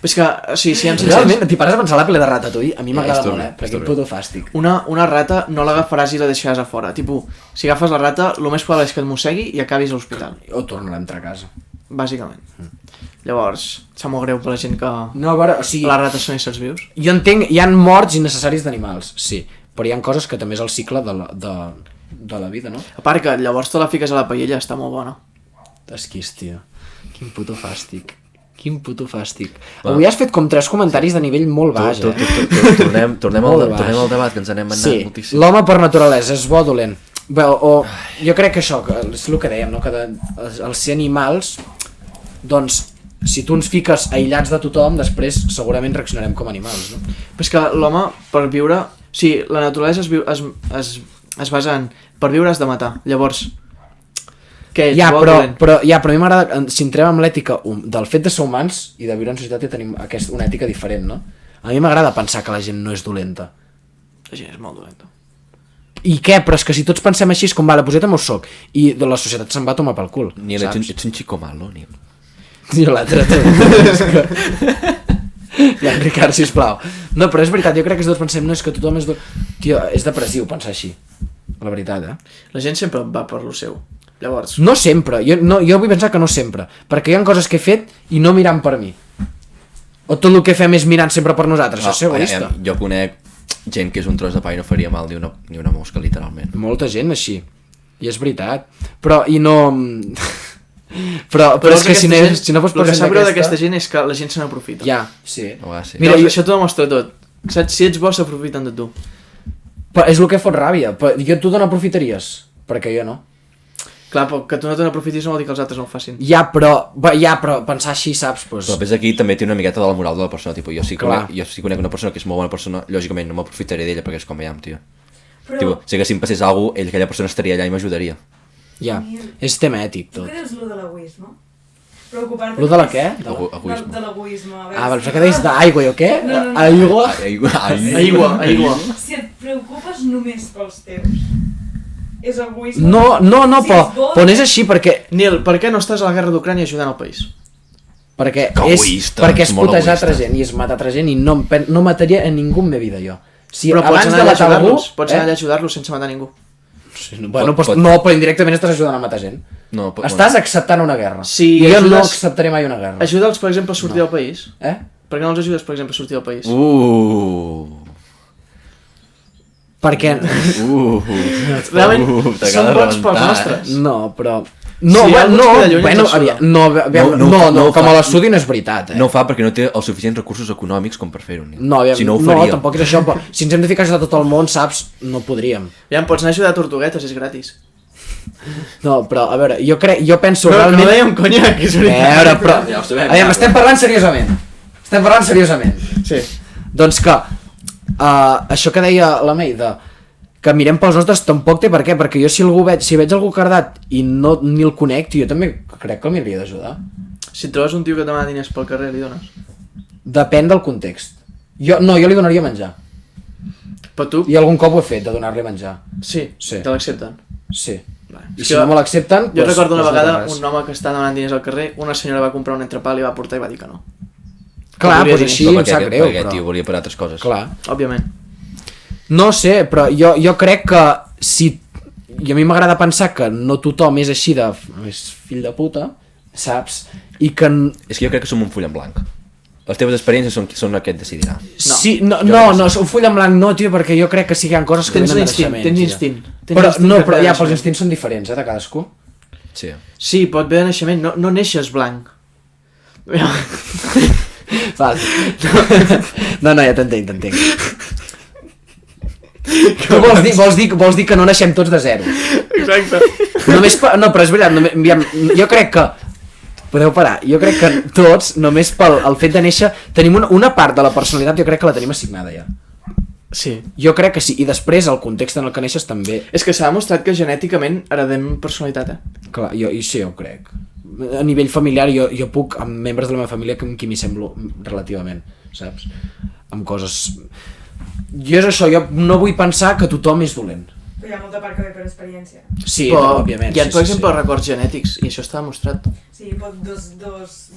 És que, o sigui, si hem Realment, t'hi pares a pensar la pel·li de ratatouille? A mi m'agrada molt, perquè puto fàstic. Una rata no l'agafaràs i la deixaràs a fora. Tipo, si agafes la rata, el més probable és que et mossegui i acabis a l'hospital. O tornarà a entrar a casa. Bàsicament. Llavors, sap molt greu per la gent que... No, a veure, o sigui... Les rates són éssers vius. Jo entenc, hi ha morts innecessaris d'animals, sí. Però hi ha coses que també és el cicle de la vida, no? A part que llavors te la fiques a la paella, està molt bona. Esquís, tio. Quin puto fàstic. Avui has fet com 3 comentaris de nivell molt baix, Tornem al debat, que ens anem anant moltíssim. Sí, l'home per naturalesa és bo o dolent. Bé, o jo crec que això, que és el que dèiem, no? Que els ser animals, doncs, si tu ens fiques aïllats de tothom, després segurament reaccionarem com animals, no? Però és que l'home, per viure... O sigui, la naturalesa es basa en... Per viure has de matar. Llavors... Què ets, bo o dolent? Però a mi m'agrada, si entrem amb l'ètica del fet de ser humans i de viure en societat, i tenim una ètica diferent, no? A mi m'agrada pensar que la gent no és dolenta. La gent és molt dolenta. I què? Però és que si tots pensem així és com, vale, doncs jo també ho soc. I de la societat se'n va a tomar pel cul, Nil, saps? ets un xico malo, Nil. Jo l'altre ja, en Ricard, sisplau. No, però és veritat, jo crec que si tots pensem, no, és que tothom és... Tio, és depressiu pensar així. La veritat, La gent sempre va per lo seu. Llavors... No sempre, jo vull pensar que no sempre. Perquè hi ha coses que he fet i no mirant per mi. O tot el que fem és mirant sempre per nosaltres, això és egoista. Jo conec gent que és un tros de pa i no faria mal ni una mosca, literalment. Molta gent així. I és veritat. Però, i no... però és que si no fos per el que sap greu d'aquesta gent és que la gent se n'aprofita. Ja, sí. Sí. Mira, això t'ho demostra tot. Saps? Si ets bo, s'aprofiten de tu. Però és el que fot ràbia. Tu te n'aprofitaries? Perquè jo no. Clar, però que tu no te n'aprofitis no vol dir que els altres no ho facin. Ja, però pensar així, saps? Pues... Però aquí també té una miqueta de la moral de la persona. Tipo, jo sí conec una persona que és molt bona persona, lògicament no m'aprofitaré d'ella perquè és com veiem, tio. Però... Tipo, si haguéssim passés alguna cosa, aquella persona estaria allà i m'ajudaria. Ja, és tema ètic tot. Tu què dius lo de l'egoisme? Preocupar-te... Lo de la què? De l'egoisme. Però què deies d'aigua i o què? No. Aigua. Si et preocupes només pels teus, és egoisme. No, però no és així perquè... Nil, per què no estàs a la guerra d'Ucrània ajudant el país? Perquè és molt putejar altra egoista. gent i és matar altra gent i no mataria a ningú en meva vida jo. Si Però pots abans anar de allà a matar algú... ajudar-los, pots anar allà a ajudar-los sense matar ningú. Bueno, no, però indirectament estàs ajudant a matar gent. No, Estàs acceptant una guerra. Sí, I jo no ajudes- acceptaré mai una guerra. Ajuda'ls, per exemple, a sortir del país. Per què no els ajudes, per exemple, a sortir del país? Perquè... Realment, t'acaba són de bons pels rebentar. nostres. No, però... No, Sí, bueno, algú es queda lluny bueno, ens ajuda. no, ho com fa. a l'estudi no és veritat, No ho fa perquè no té els suficients recursos econòmics com per fer-ho. No, si no ho no, faria. tampoc és això, però si ens hem de ficar a tot el món, saps, no podríem. Ja em pots anar a ajudar a Tortuguetes, és gratis. No, però, a veure, jo penso No, realment... no dèiem conya, que és A veritat. veure, però... Ja ho sabem, Aviam, ja. estem parlant seriosament. Estem parlant seriosament. Sí. Doncs que, això que deia la May, que mirem pels nostres, tampoc té per què, perquè jo si veig algú cardat i no ni el conec, jo també crec que m'hi hauria d'ajudar. Si et trobes un tio que et demana diners pel carrer, li dones. Depèn del context. Jo li donaria menjar. Però tu, I algun cop ho he fet, de donar-li menjar. sí, Sí. te l'accepten. Sí. Vale. I És si que no me l'accepten... Jo recordo una no vegada res. un home que estava demanant diners al carrer, una senyora va comprar un entrepà, li va portar i va dir que no. Clar, Podria doncs dir així Però em sap greu, perquè però... tio volia per altres coses. Clar. Òbviament. No sé, però jo crec que si... I a mi m'agrada pensar que no tothom és així és fill de puta, saps? I que... És que jo crec que som un full en blanc. Les teves experiències són el que et decidirà. Sí, no, Jo crec que un full en blanc no, tio, perquè jo crec que sí que hi ha coses que Tens venen de l'instint, naixement. tens tio. instint. Però, no, però ja, ja, pels instints són diferents, de cadascú. Sí. Sí, pot ve de naixement, no neixes blanc. Val. No, ja t'entenc. Tu vols dir que no naixem tots de zero. Exacte. No, però és veritat, jo crec que... Podeu parar, jo crec que tots, només pel fet de néixer, tenim una part de la personalitat, jo crec que la tenim assignada ja. Sí. Jo crec que sí, i després el context en el que neixes també. És que s'ha demostrat que genèticament heredem personalitat, Clar, jo sí, ho crec. A nivell familiar jo puc, amb membres de la meva família amb qui m'hi semblo relativament, saps? Amb coses... Jo és això, jo no vull pensar que tothom és dolent. Però hi ha molta part que ve per experiència. Sí, Però òbviament. hi ha, per exemple, sí. records genètics, i això està demostrat. Sí, pot dos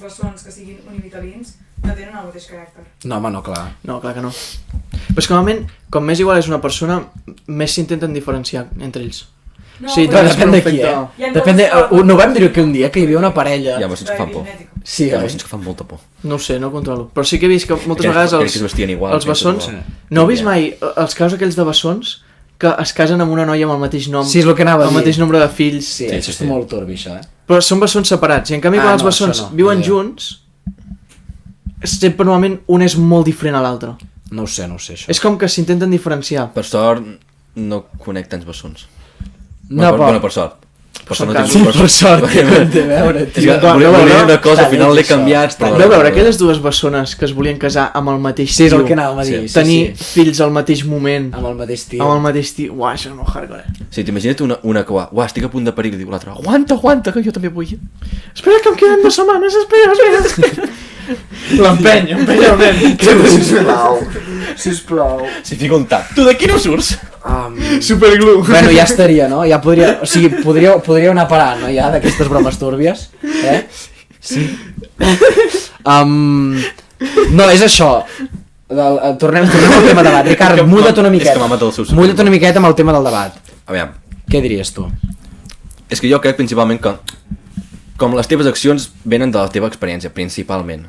bessons que siguin univitalins no tenen el mateix caràcter. No, home, no, clar. No, clar que no. Però és que normalment, com més igual és una persona, més s'intenten diferenciar entre ells. No, Sí, Però és depèn de qui, perfecte. Hi ha Depèn de... coses que- No vam dir que un dia que hi havia una parella... Hi ha bessons que fan por. Epigenètic. Sí, Hi ha oi? bessons que fan molta por. No ho sé, no ho controlo. Però sí que he vist que moltes vegades Aquells que es vestien igual, els bessons... penso igual. No heu vist mai els casos aquells de bessons que es casen amb una noia amb el mateix nom, Sí, és el que anava a el dir. mateix nombre de fills, Sí, Sí, això sí, està sí. molt turbi, això, però són bessons separats. I en canvi, Ah, quan els no, bessons això no, viuen ni idea. junts, sempre normalment un és molt diferent a l'altre. No ho sé, això. És com que s'intenten diferenciar. Per sort, no conec tants bessons. No, Bueno, per sort. Per sort no sort, tinc per sort, què té a veure, És que tio? volia dir una cosa, al final l'he Està canviat, lleig, però... Vau veure aquelles dues bessones que es volien casar amb el mateix Sí, és el tio, que anàvem a dir. Sí, tenir sí. fills al mateix moment, Amb el mateix tio. amb el mateix tio. Uah, això és molt hardcore. Sí, t'imagina't una que va, uah, estic a punt de parir, i diu l'altra, aguanta, que jo també vull. Espera que em queden 2 setmanes, espera. L'empeny el nen. Sisplau. Si fica un tap, tu d'aquí no surts. Superglue. Bueno, ja estaria, no? Ja podria... O sigui, podríeu anar parant, no? Ja, d'aquestes bromes túrbies. Sí. No, és això. Tornem al tema debat. Ricard, muda't una És que m'ha miqueta. matat el seu Muda't una miqueta amb el tema del debat. Aviam, Què diries tu? és que jo crec principalment que com les teves accions venen de la teva experiència, principalment.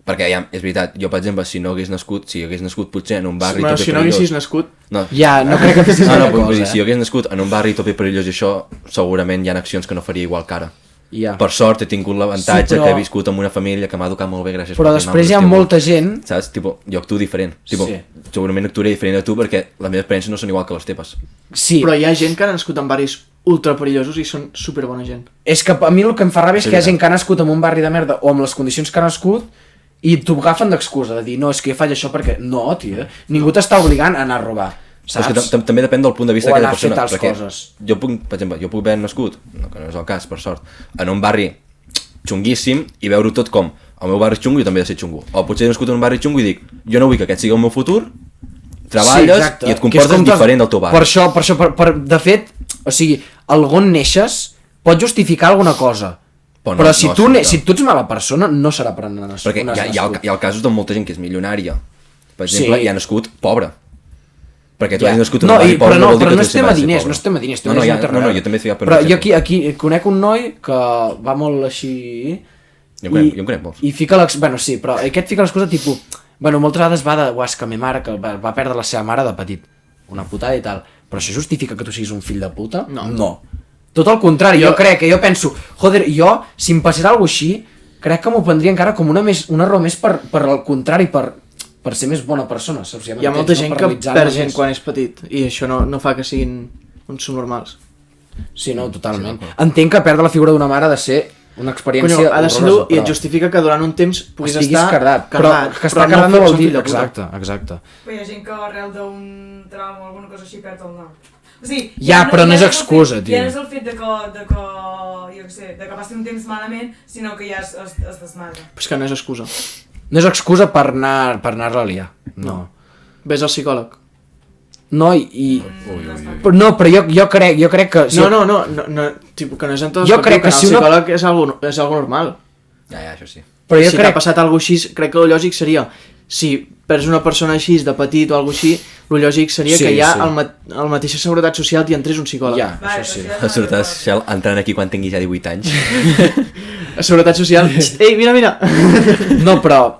Perquè ja, és veritat, jo per exemple, si hagués nascut potser en un barri Bueno, tope si no perillós... haguessis nascut, No, Ja, no crec que fessis no, gaire vull cosa, dir, si jo hagués nascut en un barri tope perillós i això, segurament hi ha accions que no faria igual que ara. Ja. Per sort he tingut l'avantatge Sí, però- que he viscut amb una família que m'ha educat molt bé gràcies Però per després hi ha molta gent... Saps? Tipo, jo actuo diferent. Tipo, Sí. segurament actuaré diferent de tu perquè les meves experiències no són igual que les teves. Sí, però hi ha gent que ha nascut en barris ultra perillosos i són super bona gent. és que a mi el que em fa ràbia és Sí, que hi ha veritat. gent que ha nascut en un barri de merda o amb les condicions que ha nascut i t'ho agafen d'excusa, de dir, no, és que jo faig això perquè... No, tio, ningú t'està obligant a anar a robar, Però és saps? que també depèn del punt de vista O d'aquella anar a fer persona. tals Perquè coses. jo puc, per exemple, jo puc haver nascut, no, que no és el cas, per sort, en un barri xunguíssim i veure-ho tot com el meu barri és xungo i jo també he de ser xungo. O potser he nascut en un barri xungo i dic, jo no vull que aquest sigui el meu futur, treballes exacte. i et Que és comportes com diferent del teu barri. Per això, de fet, o sigui, on neixes pot justificar alguna cosa. Però Però, no- si, no tu és ne veritat. si tu ets mala persona, no serà per anar nascut. Perquè hi ha casos de molta gent que és milionària. Per exemple, Sí. i ha nascut pobre. Perquè tu Ja. has nascut en No, un barri pobre, però no, vol dir però que no tu estem sempre a has de ser diners, pobre. no estem a diners. No, jo també he ficat per Però un jo exemple. aquí conec un noi que va molt així Jo en conec molts. I fica bueno, sí, però aquest fica l'excusa tipus... Bueno, moltes vegades va de... Uah, és que ma mare, que va perdre la seva mare de petit. Una putada i tal. Però això justifica que tu siguis un fill de puta? No. Tot el contrari, jo penso... Joder, jo, si em passés alguna cosa així, crec que m'ho prendria encara com una raó més per al contrari, per ser més bona persona. Saps? Hi ha molta gent que perd gent quan és petit i això no fa que siguin uns subnormals. Sí, no, totalment. Entenc que perdre la figura d'una mare ha de ser una experiència ha de ser dur i et justifica que durant un temps puguis estar cardat. Però que estar cardat no vol dir... Exacte. Però hi ha gent que arrel d'un trauma o alguna cosa així perd el nom. O sigui, però no és excusa, tio. Ja no és el fet de que jo què sé, de que passi un temps malament, sinó que ja es desmadra. Però és que no és excusa. No és excusa per anar-la a liar. No. Ves al psicòleg. No, però jo crec que... No, tipus que no és en tot jo crec que si el psicòleg és algo normal. Ja, això sí. Però si t'ha passat alguna cosa així, crec que el lògic seria, si perds una persona així de petit o alguna cosa així, el lògic seria que ja al mateixa Seguretat Social t'hi entrés un psicòleg. Ja, això sí. La Seguretat Social entrant aquí quan tingui ja 18 anys. La Seguretat Social, ei, mira! No, però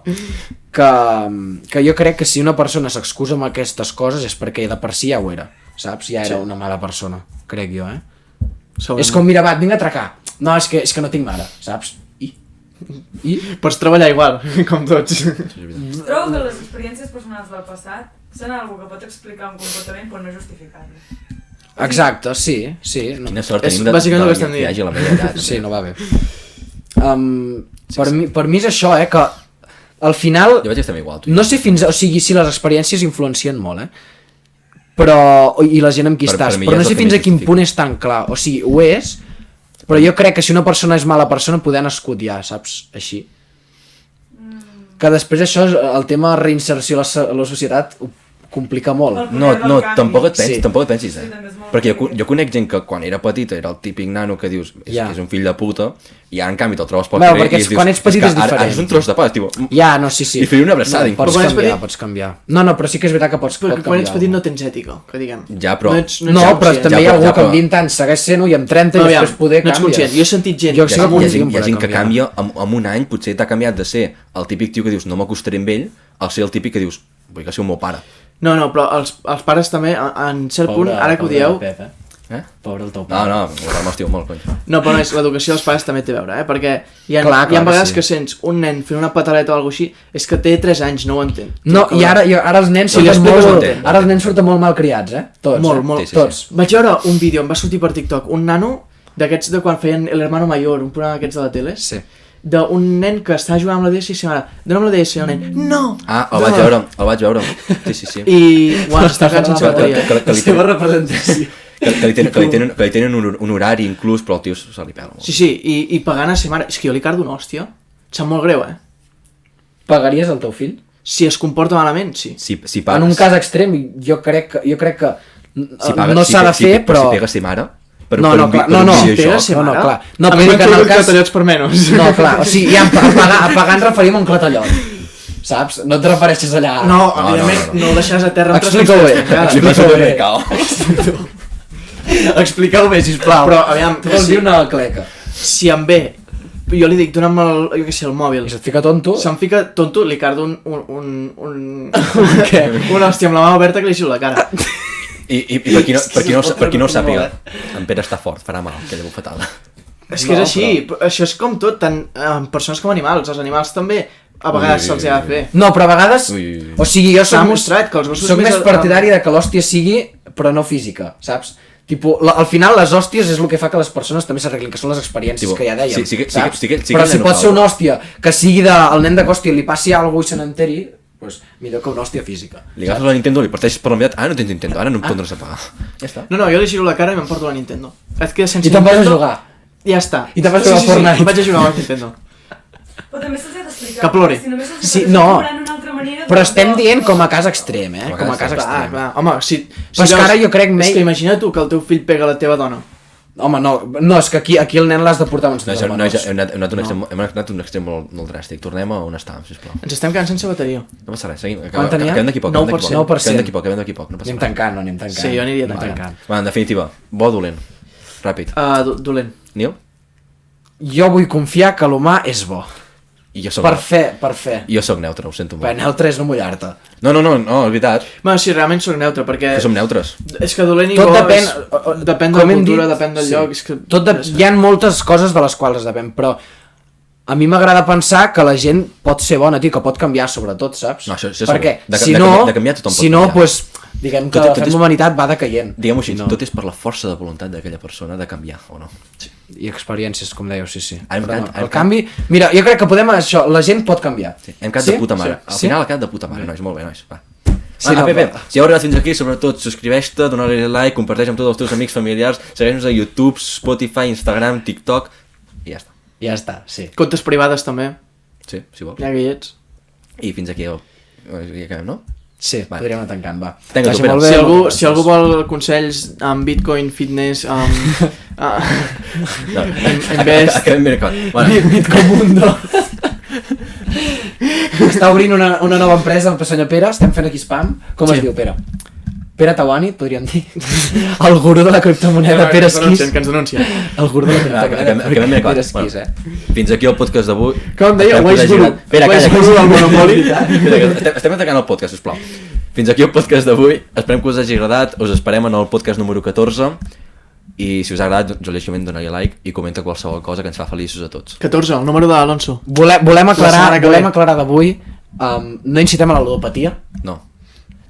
que jo crec que si una persona s'excusa amb aquestes coses és perquè de per si ja ho era, saps? Ja era una mala persona, crec jo, És com, mira, va, vinc a atracar. No, és que no tinc mare, saps? I? Pots treballar igual, com tots. Trobo que les experiències personals del passat són algo que pot explicar un comportament però no justificar-lo. Exacte, sí. No. Quina sort És tenim bàsicament el que estem que hi hagi dient. la meva edat. Sí, no va bé. Per mi és això, que al final... Jo vaig estar igual, tu. No sé o sigui, si les experiències influencien molt, però... I la gent amb qui estàs, però no sé fins a quin punt és tan clar. O sigui, ho és, però jo crec que si una persona és mala persona poder nascut ja, saps? Així. Que després això, el tema de reinserció a la societat ho complica molt. No, tampoc et pensis, Sí, també és molt perquè jo conec gent que quan era petit era el típic nano que dius que és un fill de puta i ara en canvi te'l trobes pel carrer i dius quan ets petit és diferent. Ara és un tros de pa, tipo, Ja, no, sí. i fer una abraçada. Pots canviar. No, però sí que és veritat que pots canviar. Quan ets petit no tens ètica, que diguem. Ja, però... No, però també hi ha algú que amb 20 anys segueix sent-ho i amb 30 i després poder canvia. No ets conscient, jo he sentit gent... Hi ha gent que canvia, en un any potser t'ha canviat de ser el típic tio que dius no m'acostaré amb ell, al ser el típic que dius vull que sigui el meu pare. No, però els pares també, en cert punt, ara que ho dieu... Pobre el teu pare. No, m'estimo molt, cony. No, però l'educació dels pares també té a veure, perquè hi ha vegades que sents un nen fent una pataleta o alguna cosa així, és que té 3 anys, no ho entén. No, i ara els nens surten molt mal criats, Tots. Molt. Vaig veure un vídeo, em va sortir per TikTok, un nano d'aquests de quan feien El Hermano Mayor, un programa d'aquests de la tele, d'un nen que està jugant amb la DS i sa mare, dona'm la DS i el nen, no! El vaig veure. Sí. I, està quedant sense bateria. La seva representació. Que li tenen un horari inclús, però el tio se li pela molt. Sí, i pagant a sa mare, és que jo li cardo una hòstia, em sap molt greu, Pagaries el teu fill? Si es comporta malament, sí. Si pagues... En un cas extrem, jo crec que no s'ha de fer, però... Si pegues sa mare... No, clar. No, a mi m'han clatallots per menys. No, clar, o sigui, a pagar ens referim a un clatallot. Saps? No et refereixes allà... No, evidentment, no el deixaràs a terra... Explica-ho bé. Explica-ho bé, sisplau. Però, aviam... Tu vols dir una cleca. Si em ve, jo li dic, dona'm el mòbil. I se't fica tonto? Se'm fica tonto, li cardo Què? Una hòstia amb la mà oberta que li xiu la cara. I per qui no ho sàpiga, en Pere està fort, farà mal, aquella bufetada. És que és així, això és com tot, tant amb persones com animals. Els animals també a vegades se'ls ha de fer. No, però a vegades... O sigui, jo soc més partidari de que l'hòstia sigui, però no física, saps? Tipo, al final les hòsties és el que fa que les persones també s'arreglin, que són les experiències que ja dèiem, saps? Però si pot ser una hòstia que sigui el nen de hòstia li passi alguna cosa i se n'enteri, pues millor que una hòstia física. Li agafes la Nintendo, li parteixes per la meitat, no tens Nintendo, ara no em podràs apagar. Ja està. No, jo li giro la cara i m'emporto la Nintendo. I te'n vas a jugar. Ja està. I te'n vas a jugar a Fortnite. Vaig a jugar a la Nintendo. Però també se'ls ha d'explicar. Que plori. Si només se'ls d'una altra manera... Però estem dient com a cas extrem, Com a cas extrem. Home, si... Però és que ara jo crec... És que imagina tu que el teu fill pega a la teva dona. Home, no, és que aquí el nen l'has de portar amb uns menors. Hem anat un extrem molt dràstic. Tornem a on estàvem, sisplau. Ens estem quedant sense bateria. No passa res, seguim. Quant tenia? Acabem d'aquí poc. 9%. Acabem d'aquí poc, no passa res. Anem tancant. Sí, jo aniria tancant. Va, en definitiva, bo o dolent? Ràpid. Dolent. Nil? Jo vull confiar que l'humà és bo. I jo soc Per fer. Jo soc neutre, ho sento Bé, molt. neutre és no mullar-te. No, és veritat. Bueno, sí, realment soc neutre, perquè... Que som neutres. És que dolent i Tot bo depèn... depèn de la cultura, depèn del lloc... És que... Hi ha moltes coses de les quals depèn, però a mi m'agrada pensar que la gent pot ser bona, tio, que pot canviar sobretot, saps? No, això perquè segur. De canviar tothom pot si no, canviar. pues, diguem que la humanitat va decaient. Diguem-ho així, no. tot és per la força de voluntat d'aquella persona de canviar, o no? Sí. I experiències, com dèieu, sí. El canvi... Mira, jo crec que podem això, la gent pot canviar. Sí, hem quedat de puta mare. Al final ha quedat de puta mare, nois, molt bé, nois. Va. Sí, no, Si heu arribat fins aquí, sobretot subscriveix-te, dona-li like, comparteix amb tots els teus amics familiars, segueix-nos a YouTube, Spotify, Instagram, TikTok i ja està. Ja està, sí. Comptes privades també, Sí, si vols. ja que hi ets. I fins aquí acabem, no? Sí, podríem anar tancant, va. Vinga, Vagi tu, molt Pere. bé, Si algú vol consells amb Bitcoin, fitness, No, Invest... acabem ben acabat. Bueno, Bitcomundo. Està obrint una nova empresa amb el senyor Pere, estem fent aquí spam. Com es diu, Pere? Pere Tawani, podríem dir. El gurú de la criptomoneda, Pere Esquís. Que ens denuncien. El gurú de la acabem ben criptomoneda, acabat. Pere Esquís, Fins aquí el podcast d'avui. Com deia, Wise Guru. Espera, Wise calla. Guru del Monopoli. Estem atacant el podcast, sisplau. Fins aquí el podcast d'avui. Esperem que us hagi agradat. Us esperem en el podcast número 14. I si us ha agradat, lògicament donaré like i comenta qualsevol cosa que ens fa feliços a tots. 14, el número d'Alonso. Volem setmana que ve. aclarar d'avui, no incitem a la ludopatia. No.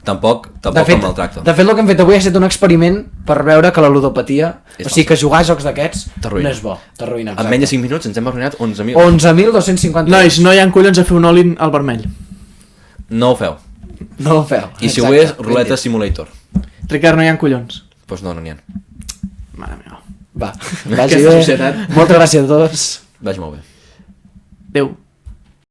Tampoc De el fet, maltracte. el que hem fet avui ha estat un experiment per veure que la ludopatia, És o sigui que jugar a jocs d'aquests T'arruïna. no és bo, t'arruïna. En menys de 5 minuts ens hem arruïnat 11.000. 11.250 Nois, no hi ha collons a fer un all-in al vermell. No ho feu. No ho feu. I si ho és, ruleta simulator. Ricard, no hi ha collons. Doncs no n'hi ha. Mare meva. Va, vagi Aquesta bé. societat. Moltes gràcies a tots. Vagi molt bé. Adéu.